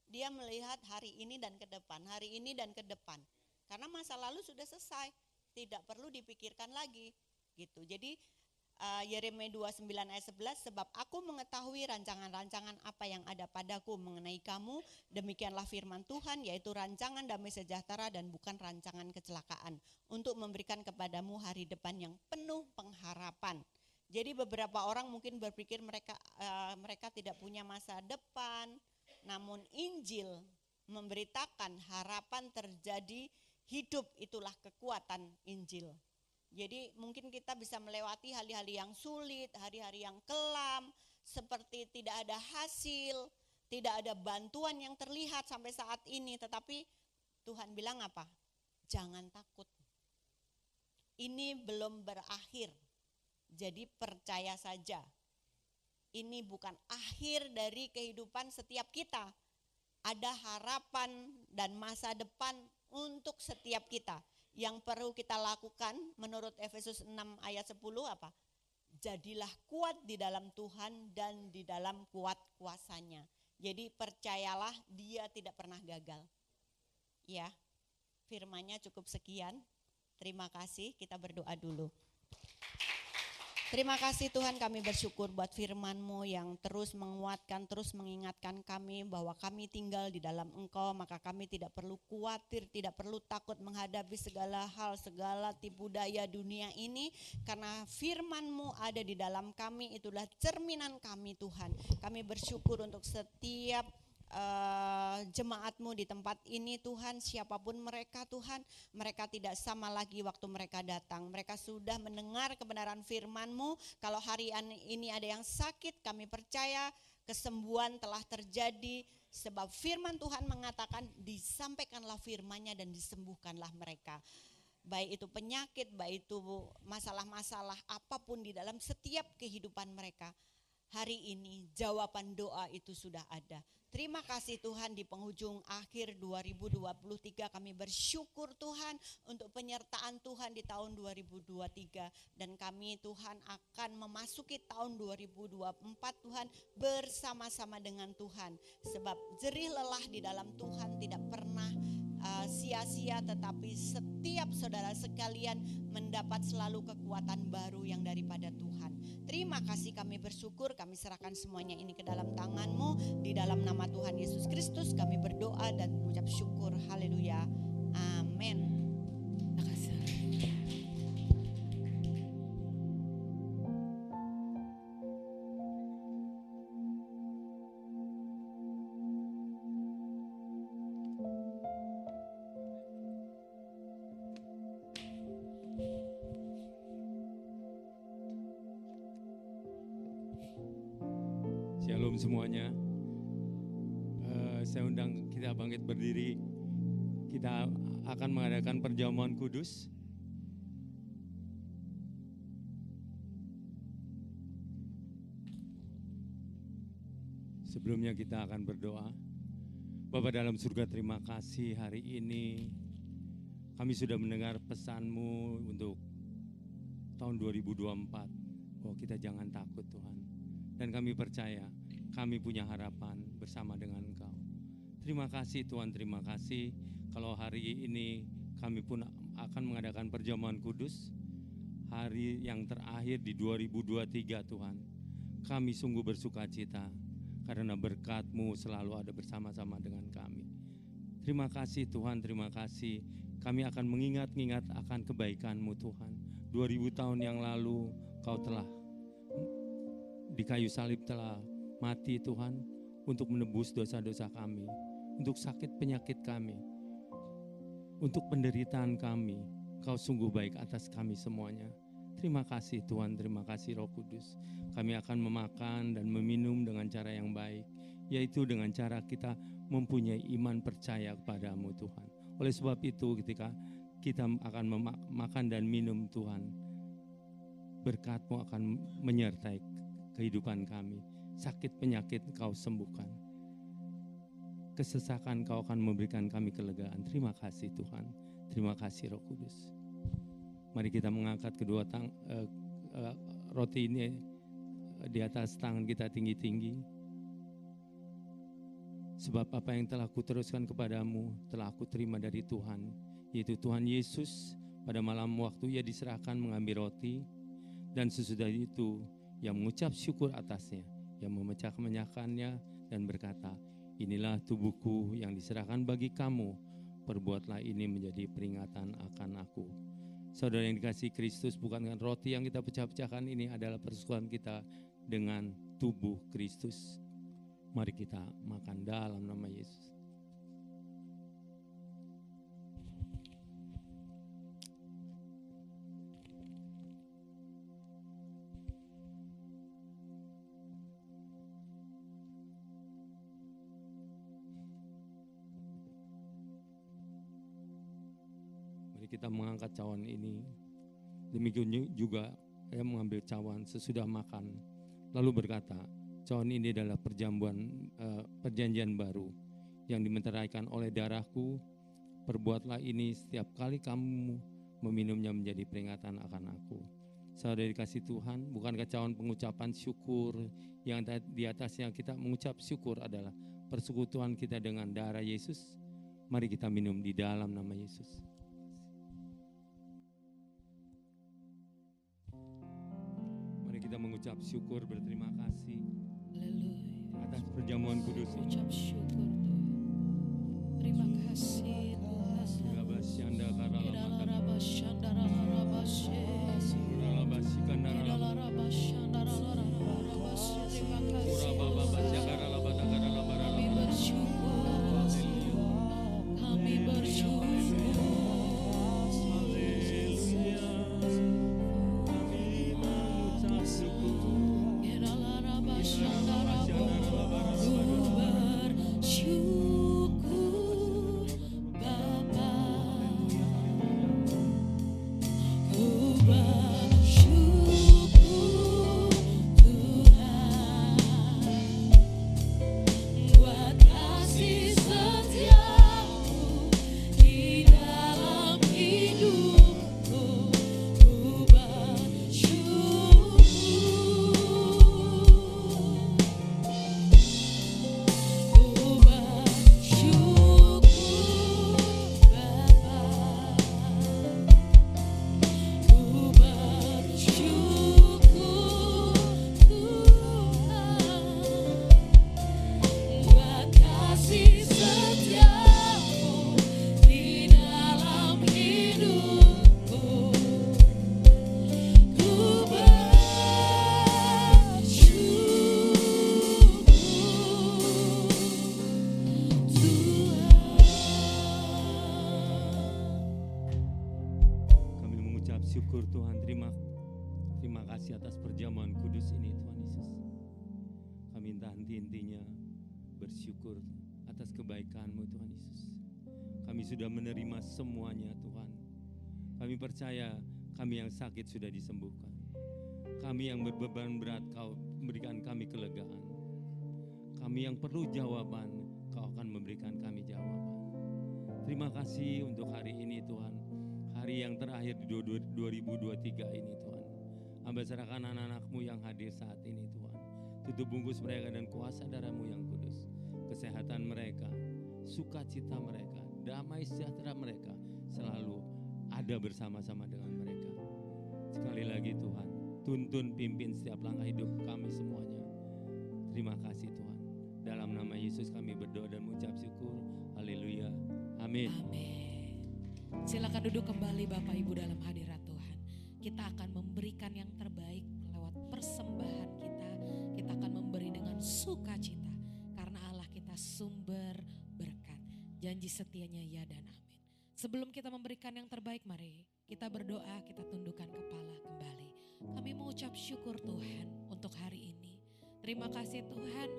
Dia melihat hari ini dan ke depan, hari ini dan ke depan. Karena masa lalu sudah selesai, tidak perlu dipikirkan lagi gitu. Jadi Yeremia 29 ayat 11, sebab aku mengetahui rancangan-rancangan apa yang ada padaku mengenai kamu, demikianlah firman Tuhan, yaitu rancangan damai sejahtera dan bukan rancangan kecelakaan, untuk memberikan kepadamu hari depan yang penuh pengharapan. Jadi beberapa orang mungkin berpikir mereka tidak punya masa depan, namun Injil memberitakan harapan terjadi hidup, itulah kekuatan Injil. Jadi mungkin kita bisa melewati hari-hari yang sulit, hari-hari yang kelam, seperti tidak ada hasil, tidak ada bantuan yang terlihat sampai saat ini. Tetapi Tuhan bilang apa? Jangan takut. Ini belum berakhir, jadi percaya saja. Ini bukan akhir dari kehidupan setiap kita. Ada harapan dan masa depan untuk setiap kita. Yang perlu kita lakukan menurut Efesus 6 ayat 10 apa? Jadilah kuat di dalam Tuhan dan di dalam kuat kuasanya. Jadi percayalah, Dia tidak pernah gagal. Ya, firman-Nya cukup sekian. Terima kasih, kita berdoa dulu. Terima kasih Tuhan, kami bersyukur buat firman-Mu yang terus menguatkan, terus mengingatkan kami bahwa kami tinggal di dalam Engkau, maka kami tidak perlu khawatir, tidak perlu takut menghadapi segala hal, segala tipu daya dunia ini, karena firman-Mu ada di dalam kami, itulah cerminan kami Tuhan. Kami bersyukur untuk setiap jemaat-Mu di tempat ini Tuhan, siapapun mereka Tuhan, mereka tidak sama lagi waktu mereka datang. Mereka sudah mendengar kebenaran firman-Mu. Kalau hari ini ada yang sakit, kami percaya kesembuhan telah terjadi, sebab firman Tuhan mengatakan disampaikanlah firman-Nya dan disembuhkanlah mereka. Baik itu penyakit, baik itu masalah-masalah apapun di dalam setiap kehidupan mereka. Hari ini jawaban doa itu sudah ada. Terima kasih Tuhan, di penghujung akhir 2023 kami bersyukur Tuhan untuk penyertaan Tuhan di tahun 2023. Dan kami Tuhan akan memasuki tahun 2024 Tuhan bersama-sama dengan Tuhan. Sebab jerih lelah di dalam Tuhan tidak pernah sia-sia, tetapi setiap saudara sekalian mendapat selalu kekuatan baru yang daripada Tuhan. Terima kasih, kami bersyukur, kami serahkan semuanya ini ke dalam tangan-Mu. Di dalam nama Tuhan Yesus Kristus kami berdoa dan mengucap syukur. Haleluya. Amin. Terima kasih. Shalom semuanya. Saya undang kita bangkit berdiri. Kita akan mengadakan perjamuan kudus. Sebelumnya kita akan berdoa. Bapa dalam surga, terima kasih hari ini kami sudah mendengar pesan-Mu untuk tahun 2024. Oh, kita jangan takut Tuhan. Dan kami percaya, kami punya harapan bersama dengan Engkau. Terima kasih Tuhan, terima kasih kalau hari ini kami pun akan mengadakan perjamuan kudus. hari yang terakhir di 2023 Tuhan, kami sungguh bersuka cita karena berkat-Mu selalu ada bersama-sama dengan kami. Terima kasih Tuhan, terima kasih. Kami akan mengingat-ingat akan kebaikan-Mu Tuhan. 2000 tahun yang lalu Kau telah di kayu salib telah mati Tuhan untuk menebus dosa-dosa kami, untuk sakit penyakit kami, untuk penderitaan kami. Kau sungguh baik atas kami semuanya. Terima kasih Tuhan, terima kasih Roh Kudus. Kami akan memakan dan meminum dengan cara yang baik, yaitu dengan cara kita mempunyai iman percaya kepada-Mu Tuhan. Oleh sebab itu ketika kita akan makan dan minum Tuhan, berkat-Mu akan menyertai kehidupan kami. Sakit penyakit Kau sembuhkan, kesesakan Kau akan memberikan kami kelegaan. Terima kasih Tuhan, terima kasih Roh Kudus. Mari kita mengangkat kedua roti ini di atas tangan kita tinggi-tinggi. Sebab apa yang telah kuteruskan kepadamu telah aku terima dari Tuhan, yaitu Tuhan Yesus pada malam waktu Ia diserahkan mengambil roti, dan sesudah itu Ia mengucap syukur atasnya, Ia memecah-mecahkannya dan berkata, inilah tubuhku yang diserahkan bagi kamu, perbuatlah ini menjadi peringatan akan aku. Saudara yang dikasihi Kristus, bukan dengan roti yang kita pecah-pecahkan ini adalah persekutuan kita dengan tubuh Kristus. Mari kita makan dalam nama Yesus. Kita mengangkat cawan ini. Demikian juga saya mengambil cawan sesudah makan, lalu berkata, cawan ini adalah perjanjian baru yang dimeteraikan oleh darahku. Perbuatlah ini setiap kali kamu meminumnya menjadi peringatan akan aku. Saudara dikasih Tuhan, bukankah cawan pengucapan syukur yang di atasnya kita mengucap syukur adalah persekutuan kita dengan darah Yesus? Mari kita minum di dalam nama Yesus. Kita mengucap syukur, berterima kasih atas perjamuan kudus ini. Ucap syukur Tuhan. Terima kasih Tuhan. Kami bersyukur, kami bersyukur. Syukur Tuhan, terima kasih atas perjamuan kudus ini Tuhan Yesus. Kami minta henti-hentinya bersyukur atas kebaikan-Mu Tuhan Yesus. Kami sudah menerima semuanya Tuhan. Kami percaya kami yang sakit sudah disembuhkan. Kami yang berbeban berat Kau memberikan kami kelegaan. Kami yang perlu jawaban, Kau akan memberikan kami jawaban. Terima kasih untuk hari ini Tuhan. Hari yang terakhir di 2023 ini Tuhan. Hamba serahkan anak-anak-Mu yang hadir saat ini Tuhan. Tutup bungkus mereka dan kuasa darah-Mu yang kudus. Kesehatan mereka, sukacita mereka, damai sejahtera mereka selalu ada bersama-sama dengan mereka. Sekali lagi Tuhan, tuntun pimpin setiap langkah hidup kami semuanya. Terima kasih Tuhan. Dalam nama Yesus kami berdoa dan mengucap syukur. Haleluya. Amin. Amin. Silakan duduk kembali Bapak Ibu dalam hadirat Tuhan. Kita akan memberikan yang terbaik lewat persembahan kita. Kita akan memberi dengan sukacita karena Allah kita sumber berkat. Janji setianya ya dan amin. Sebelum kita memberikan yang terbaik, mari kita berdoa, kita tundukkan kepala kembali. Kami mengucap syukur Tuhan untuk hari ini. Terima kasih Tuhan,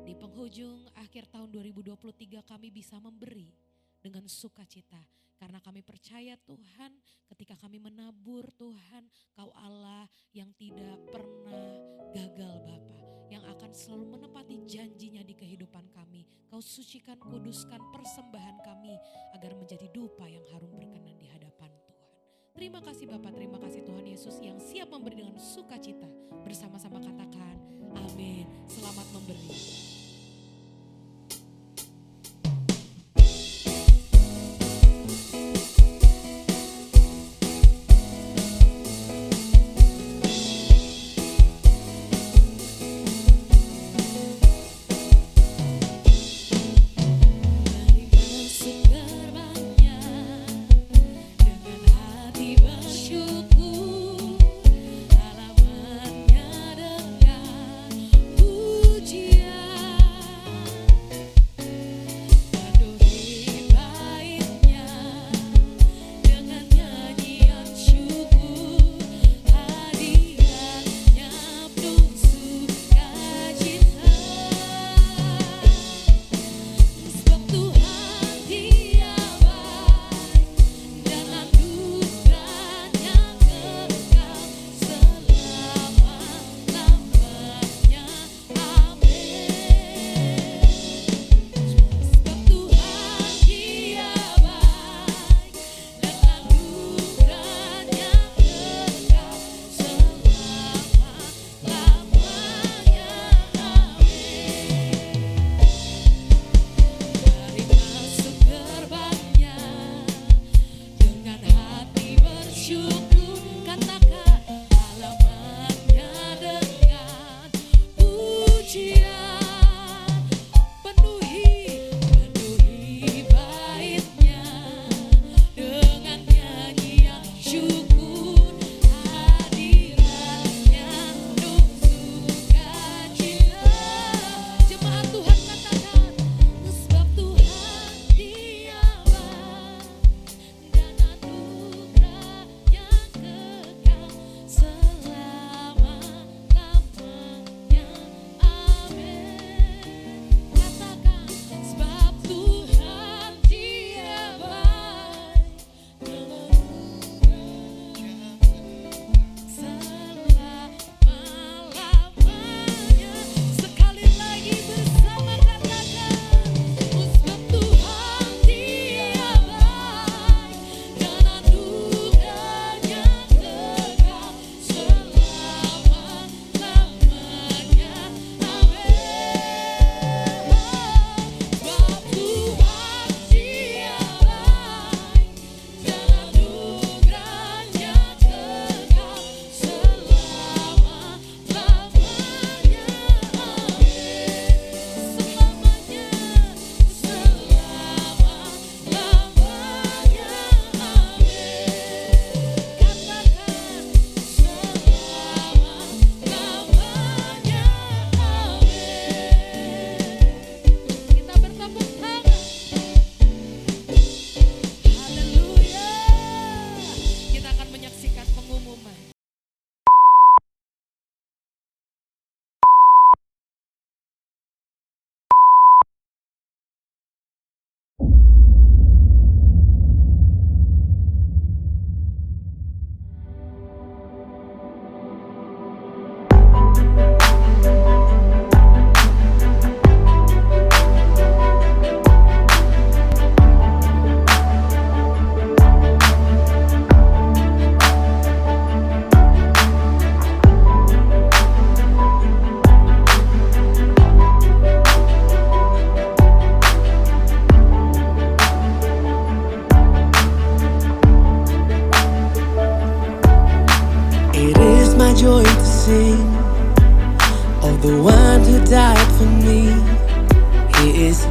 di penghujung akhir tahun 2023 kami bisa memberi dengan sukacita. Karena kami percaya Tuhan, ketika kami menabur Tuhan, Kau Allah yang tidak pernah gagal Bapa, yang akan selalu menepati janjinya di kehidupan kami. Kau sucikan, kuduskan persembahan kami agar menjadi dupa yang harum berkenan di hadapan Tuhan. Terima kasih Bapa, terima kasih Tuhan Yesus yang siap memberi dengan sukacita. Bersama-sama katakan amin. Selamat memberi. Alamatnya dengan pujian.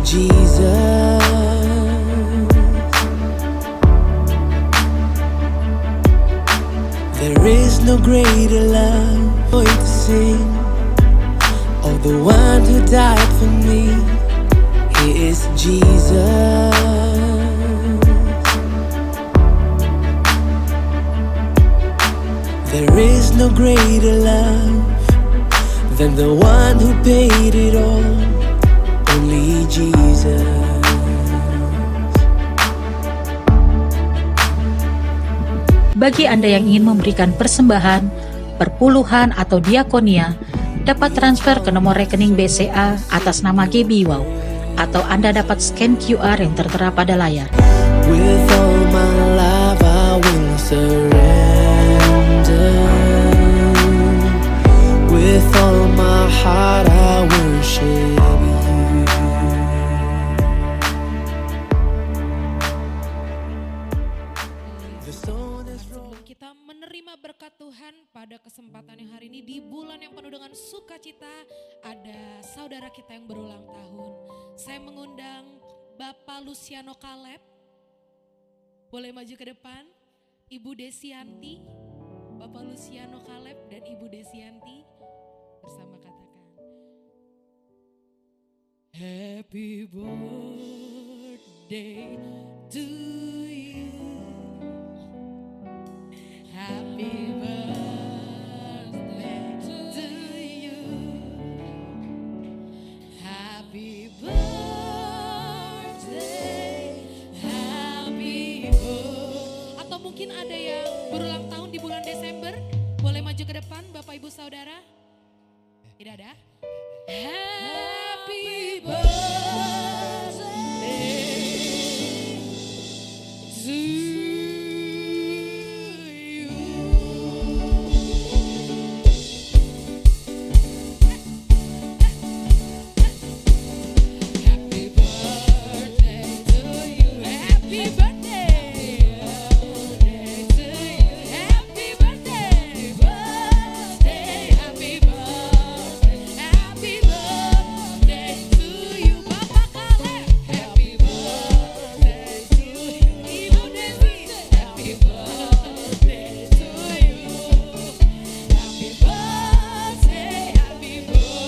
Jesus. There is no greater love for you to sing. Oh, the one who died for me, He is Jesus. There is no greater love than the one who paid it all, only Jesus. Bagi Anda yang ingin memberikan persembahan, perpuluhan atau diakonia, dapat transfer ke nomor rekening BCA atas nama GB Wow, atau Anda dapat scan QR yang tertera pada layar. With all my life I will surrender. With all my heart I worship you. The stone is Sebelum kita menerima berkat Tuhan pada kesempatan yang hari ini di bulan yang penuh dengan sukacita, ada saudara kita yang berulang tahun. Saya mengundang Bapak Luciano Caleb. Boleh maju ke depan. Ibu Desianti, Bapak Luciano Caleb dan Ibu Desianti bersama katakan, Happy birthday to you. Happy birthday to you. Happy birthday. Happy birthday. Atau mungkin ada yang berulang tahun di bulan Desember. Boleh maju ke depan Bapak Ibu Saudara. Tidak ada? Happy birthday to you. Happy birthday to you. Happy birthday. To you. Happy birthday. Happy birthday. Happy birthday to you. Bapak Caleb. Happy birthday to you. Ibu Devi. Happy birthday to you. Happy birthday. Happy birthday.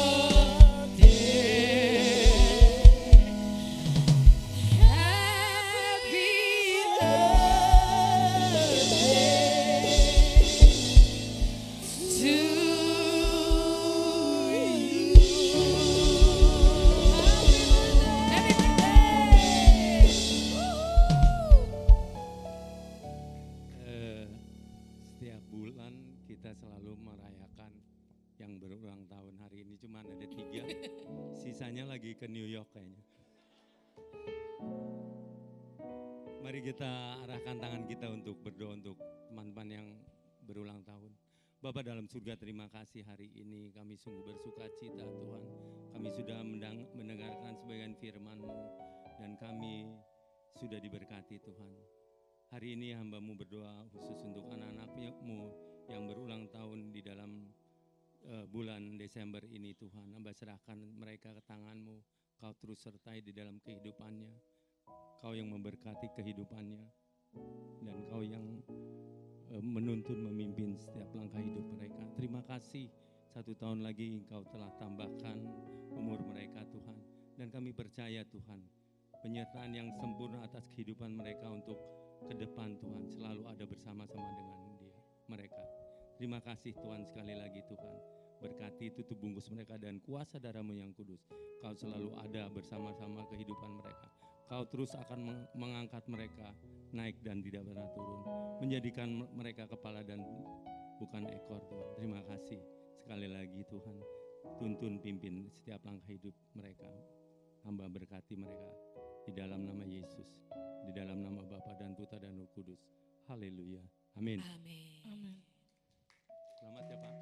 Setiap bulan kita selalu merayakan yang berulang tahun. Hari ini cuma ada 3, sisanya lagi ke New York kayaknya. Mari kita arahkan tangan kita untuk berdoa untuk teman-teman yang berulang tahun. Bapa dalam surga, terima kasih hari ini kami sungguh bersuka cita Tuhan. Kami sudah mendengarkan sebagian firman-Mu dan kami sudah diberkati Tuhan. Hari ini hamba-Mu berdoa khusus untuk anak-anak-Mu yang berulang tahun di dalam bulan Desember ini Tuhan. Hamba serahkan mereka ke tangan-Mu. Kau terus sertai di dalam kehidupannya. Kau yang memberkati kehidupannya. Dan Kau yang menuntun memimpin setiap langkah hidup mereka. Terima kasih 1 tahun lagi Engkau telah tambahkan umur mereka Tuhan. Dan kami percaya Tuhan, penyertaan yang sempurna atas kehidupan mereka untuk ke depan Tuhan selalu ada bersama-sama dengan mereka. Terima kasih Tuhan sekali lagi Tuhan. Berkati tutup bungkus mereka dan kuasa darah-Mu yang kudus. Kau selalu ada bersama-sama kehidupan mereka. Kau terus akan mengangkat mereka naik dan tidak pernah turun. Menjadikan mereka kepala dan bukan ekor Tuhan. Terima kasih sekali lagi Tuhan. Tuntun pimpin setiap langkah hidup mereka. Hamba berkati mereka di dalam nama Yesus. Di dalam nama Bapa dan Putra dan Roh Kudus. Haleluya. Amin. Amin. Selamat ya Pak.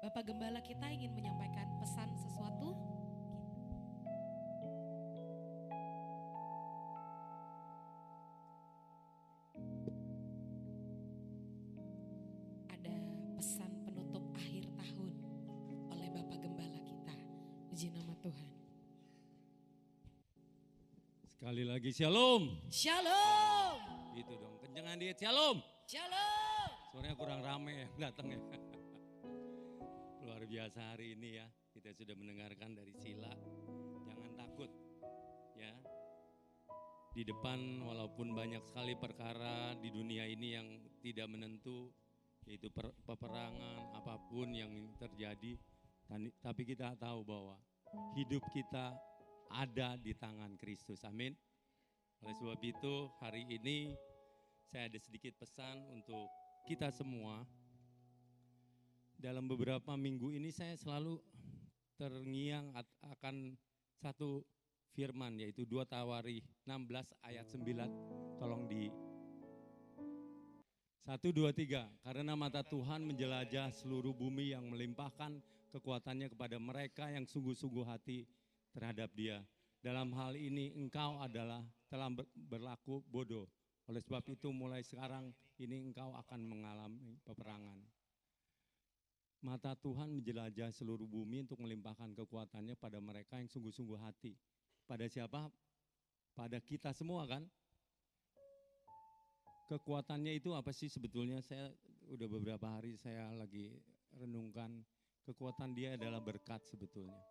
Bapak Gembala kita ingin menyampaikan pesan sesuatu. Sekali lagi shalom. Shalom. Itu dong, kencengan dia shalom. Shalom. Suaranya kurang rame yang datang ya. Luar biasa hari ini ya, kita sudah mendengarkan dari Sila. Jangan takut ya. Di depan walaupun banyak sekali perkara di dunia ini yang tidak menentu, yaitu peperangan apapun yang terjadi, tapi kita tahu bahwa hidup kita ada di tangan Kristus. Amin. Oleh sebab itu hari ini saya ada sedikit pesan untuk kita semua. Dalam beberapa minggu ini saya selalu terngiang akan satu firman, yaitu 2 Tawari 16 ayat 9. Tolong di 1, 2, 3. Karena mata Tuhan menjelajah seluruh bumi yang melimpahkan kekuatannya kepada mereka yang sungguh-sungguh hati terhadap Dia. Dalam hal ini engkau telah berlaku bodoh. Oleh sebab itu mulai sekarang ini engkau akan mengalami peperangan. Mata Tuhan menjelajah seluruh bumi untuk melimpahkan kekuatannya pada mereka yang sungguh-sungguh hati. Pada siapa? Pada kita semua kan? Kekuatannya itu apa sih sebetulnya? Saya udah beberapa hari saya lagi renungkan. Kekuatan dia adalah berkat sebetulnya.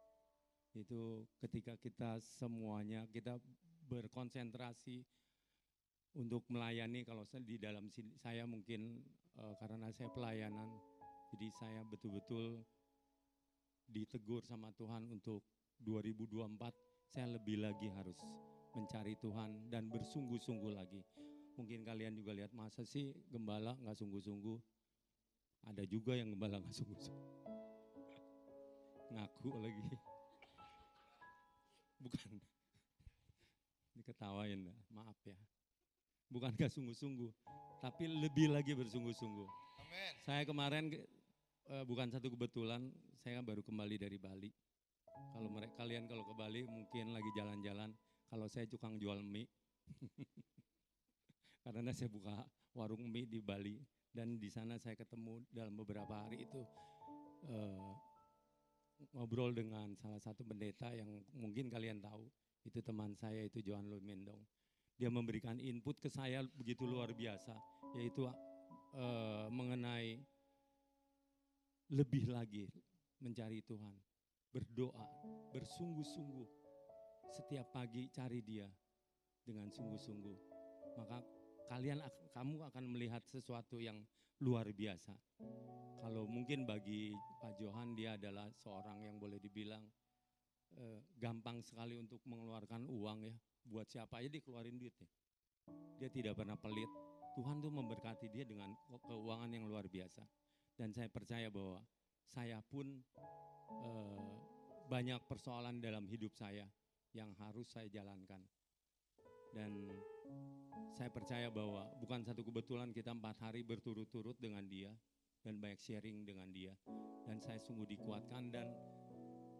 Itu ketika kita semuanya, kita berkonsentrasi untuk melayani. Kalau saya di dalam saya mungkin karena saya pelayanan, jadi saya betul-betul ditegur sama Tuhan untuk 2024 saya lebih lagi harus mencari Tuhan dan bersungguh-sungguh lagi. Mungkin kalian juga lihat, masa sih gembala gak sungguh-sungguh? Ada juga yang gembala gak sungguh-sungguh. Ngaku lagi. Bukan, diketawain, maaf ya. Bukan gak sungguh-sungguh, tapi lebih lagi bersungguh-sungguh. Amin. Saya kemarin bukan satu kebetulan, saya baru kembali dari Bali. Kalau kalian kalau ke Bali mungkin lagi jalan-jalan, kalau saya tukang jual mie. Karena saya buka warung mie di Bali dan di sana saya ketemu dalam beberapa hari itu ngobrol dengan salah satu pendeta yang mungkin kalian tahu, itu teman saya, itu Johan Lui Mendong. Dia memberikan input ke saya begitu luar biasa, yaitu mengenai lebih lagi mencari Tuhan, berdoa, bersungguh-sungguh. Setiap pagi cari Dia dengan sungguh-sungguh. Maka kamu akan melihat sesuatu yang luar biasa. Kalau mungkin bagi Pak Johan, dia adalah seorang yang boleh dibilang gampang sekali untuk mengeluarkan uang ya. Buat siapa aja dikeluarin duit ya. Dia tidak pernah pelit. Tuhan tuh memberkati dia dengan keuangan yang luar biasa. Dan saya percaya bahwa saya pun banyak persoalan dalam hidup saya yang harus saya jalankan. Dan saya percaya bahwa bukan satu kebetulan kita 4 hari berturut-turut dengan dia dan banyak sharing dengan dia. Dan saya sungguh dikuatkan, dan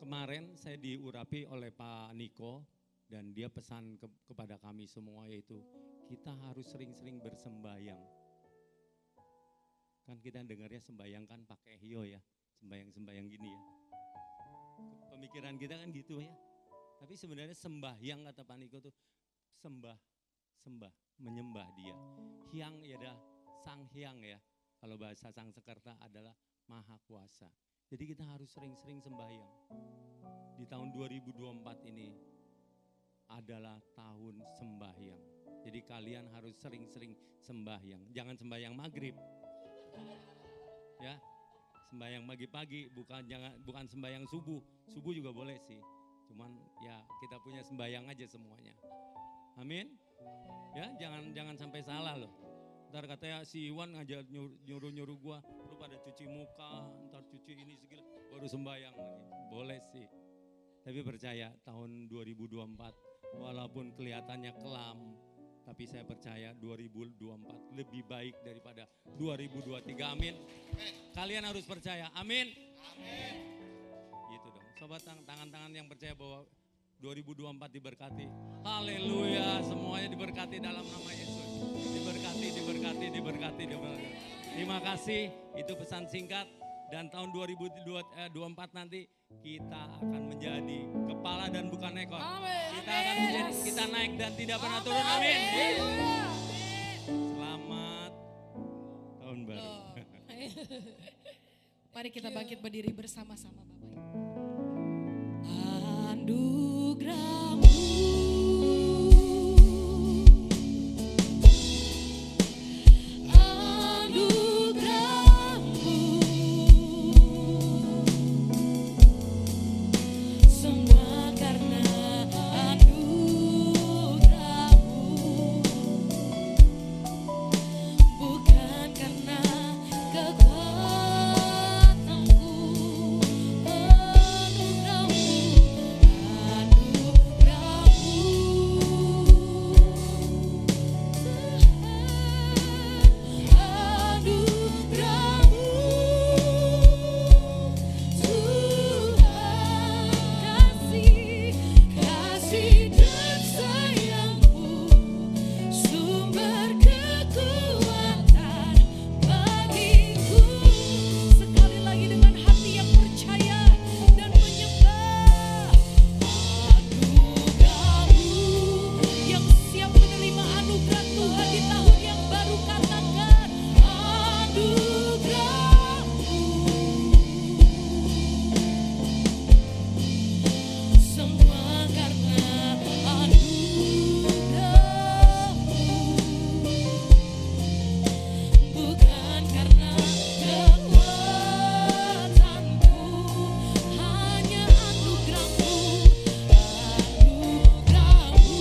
kemarin saya diurapi oleh Pak Niko dan dia pesan kepada kami semua, yaitu kita harus sering-sering bersembayang. Kan kita dengarnya sembayang kan pakai hio ya, sembayang-sembayang gini ya. Pemikiran kita kan gitu ya. Tapi sebenarnya sembahyang kata Pak Niko tuh sembah, menyembah Dia. Hyang ya dah Sang Hyang ya. Kalau bahasa Sangsekerta adalah Maha Kuasa. Jadi kita harus sering-sering sembahyang. Di tahun 2024 ini adalah tahun sembahyang. Jadi kalian harus sering-sering sembahyang. Jangan sembahyang maghrib. Ya, sembahyang pagi-pagi, bukan sembahyang subuh. Subuh juga boleh sih. Cuman ya kita punya sembahyang aja semuanya. Amin. Ya, jangan sampai salah loh. Ntar katanya si Iwan ngajak nyuruh gua, lu pada cuci muka, ntar cuci ini segala, baru sembahyang lagi. Boleh sih. Tapi percaya tahun 2024 walaupun kelihatannya kelam, tapi saya percaya 2024 lebih baik daripada 2023. Amin. Kalian harus percaya. Amin. Amin. Gitu dong. Sobat tangan-tangan yang percaya bahwa 2024 diberkati. Haleluya, semuanya diberkati dalam nama Yesus. Diberkati. Terima kasih, itu pesan singkat. Dan tahun 2024 nanti kita akan menjadi kepala dan bukan ekor. Kita akan menjadi, kita naik dan tidak pernah turun. Amin. Selamat tahun baru. Mari kita bangkit berdiri bersama-sama Bapak Ibu. Anugerah-Mu semua karena anugerah-Mu, bukan karena kekuatanku. Kasih dan sayang-Mu, sumber kekuatan bagiku. Sekali lagi dengan hati yang percaya dan menyembah. Anugerah-Mu, yang siap menerima anugerah Tuhan di tahun yang baru, katakan anugerah-Mu. Semua karena anugerah-Mu, bukan karena kekuatanku, hanya anugerah-Mu, anugerah-Mu.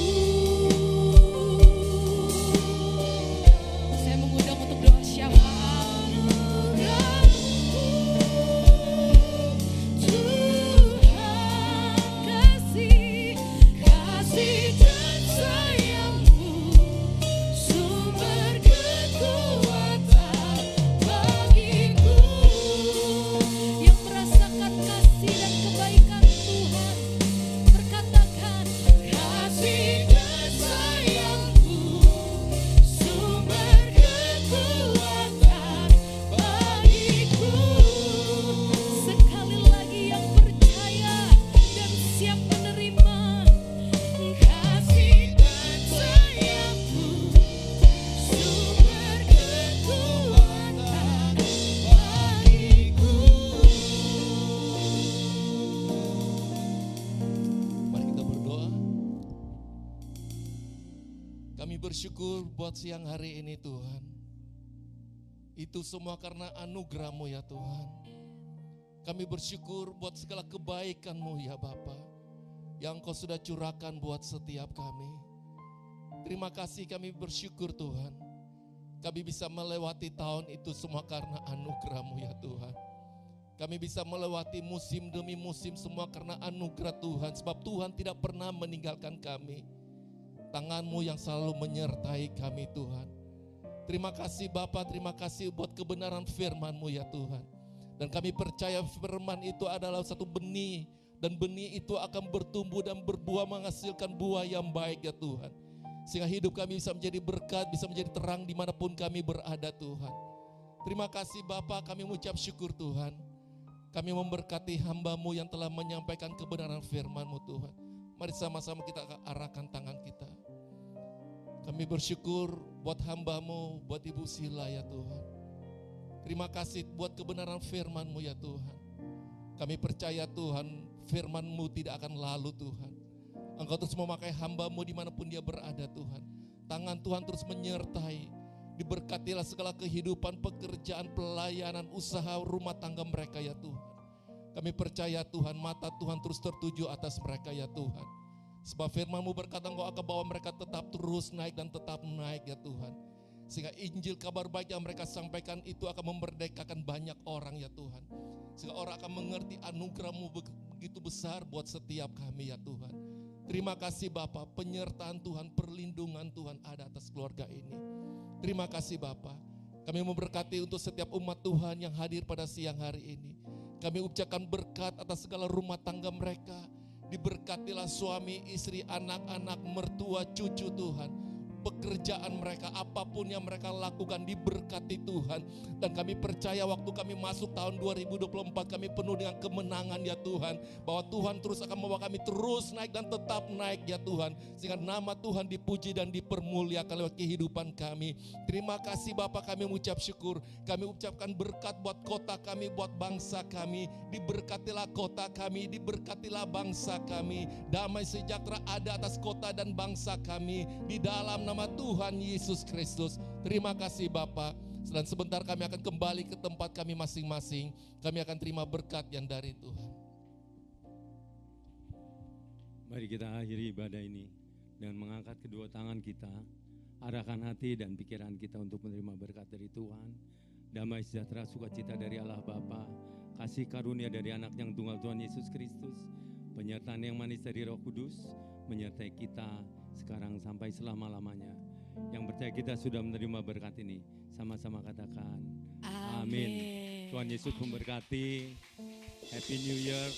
Saya mengundang untuk doa syafaat. Kasih dan sayang-Mu, sumber kekuatan bagiku. Yang merasakan kasih dan kebaikan Tuhan, berkatakan kasih dan sayang-Mu, sumber kekuatan bagiku. Sekali lagi yang percaya dan siap menerima kasih dan sayang-Mu, sumber kekuatan bagiku. Mari kita berdoa. Kami bersyukur buat siang hari ini Tuhan. Itu semua karena anugerah-Mu ya Tuhan. Kami bersyukur buat segala kebaikan-Mu ya Bapa, yang Kau sudah curahkan buat setiap kami. Terima kasih, kami bersyukur Tuhan. Kami bisa melewati tahun itu semua karena anugerah-Mu ya Tuhan. Kami bisa melewati musim demi musim semua karena anugerah Tuhan. Sebab Tuhan tidak pernah meninggalkan kami. Tangan-Mu yang selalu menyertai kami Tuhan. Terima kasih Bapa, terima kasih buat kebenaran firman-Mu ya Tuhan. Dan kami percaya firman itu adalah satu benih. Dan benih itu akan bertumbuh dan berbuah, menghasilkan buah yang baik ya Tuhan. Sehingga hidup kami bisa menjadi berkat, bisa menjadi terang dimanapun kami berada Tuhan. Terima kasih Bapa, kami mengucap syukur Tuhan. Kami memberkati hamba-Mu yang telah menyampaikan kebenaran firman-Mu Tuhan. Mari sama-sama kita arahkan tangan kita. Kami bersyukur buat hamba-Mu, buat Ibu Sila ya Tuhan. Terima kasih buat kebenaran firman-Mu ya Tuhan. Kami percaya Tuhan, firman-Mu tidak akan lalu Tuhan. Engkau terus memakai hamba-Mu dimanapun dia berada Tuhan. Tangan Tuhan terus menyertai. Diberkatilah segala kehidupan, pekerjaan, pelayanan, usaha, rumah tangga mereka ya Tuhan. Kami percaya Tuhan, mata Tuhan terus tertuju atas mereka ya Tuhan. Sebab firman-Mu berkata Engkau akan bawa mereka tetap terus naik dan tetap naik ya Tuhan. Sehingga Injil kabar baik yang mereka sampaikan itu akan memerdekakan banyak orang ya Tuhan. Sehingga orang akan mengerti anugerah-Mu begitu besar buat setiap kami ya Tuhan. Terima kasih Bapa, penyertaan Tuhan, perlindungan Tuhan ada atas keluarga ini. Terima kasih Bapa. Kami memberkati untuk setiap umat Tuhan yang hadir pada siang hari ini. Kami ucapkan berkat atas segala rumah tangga mereka. Diberkatilah suami, istri, anak-anak, mertua, cucu Tuhan. pekerjaan mereka, apapun yang mereka lakukan diberkati Tuhan. Dan kami percaya waktu kami masuk tahun 2024 kami penuh dengan kemenangan ya Tuhan. Bahwa Tuhan terus akan membawa kami terus naik dan tetap naik ya Tuhan. Sehingga nama Tuhan dipuji dan dipermuliakan lewat kehidupan kami. Terima kasih Bapak, kami mengucap syukur. Kami ucapkan berkat buat kota kami, buat bangsa kami. Diberkatilah kota kami, diberkatilah bangsa kami. Damai sejahtera ada atas kota dan bangsa kami. Di dalam nama Tuhan Yesus Kristus. Terima kasih Bapak. Dan sebentar kami akan kembali ke tempat kami masing-masing. Kami akan terima berkat yang dari Tuhan. Mari kita akhiri ibadah ini dengan mengangkat kedua tangan kita, arahkan hati dan pikiran kita untuk menerima berkat dari Tuhan. Damai sejahtera sukacita dari Allah Bapa, kasih karunia dari anak yang tunggal Tuhan Yesus Kristus, penyertaan yang manis dari Roh Kudus, menyertai kita sekarang sampai selama-lamanya. Yang percaya kita sudah menerima berkat ini, sama-sama katakan amin. Tuhan Yesus memberkati. Happy New Year.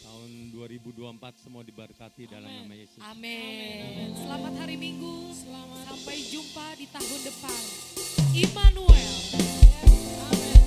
Tahun 2024 semua diberkati dalam nama Yesus. Amin. Selamat hari Minggu. Sampai jumpa di tahun depan. Immanuel. Amin.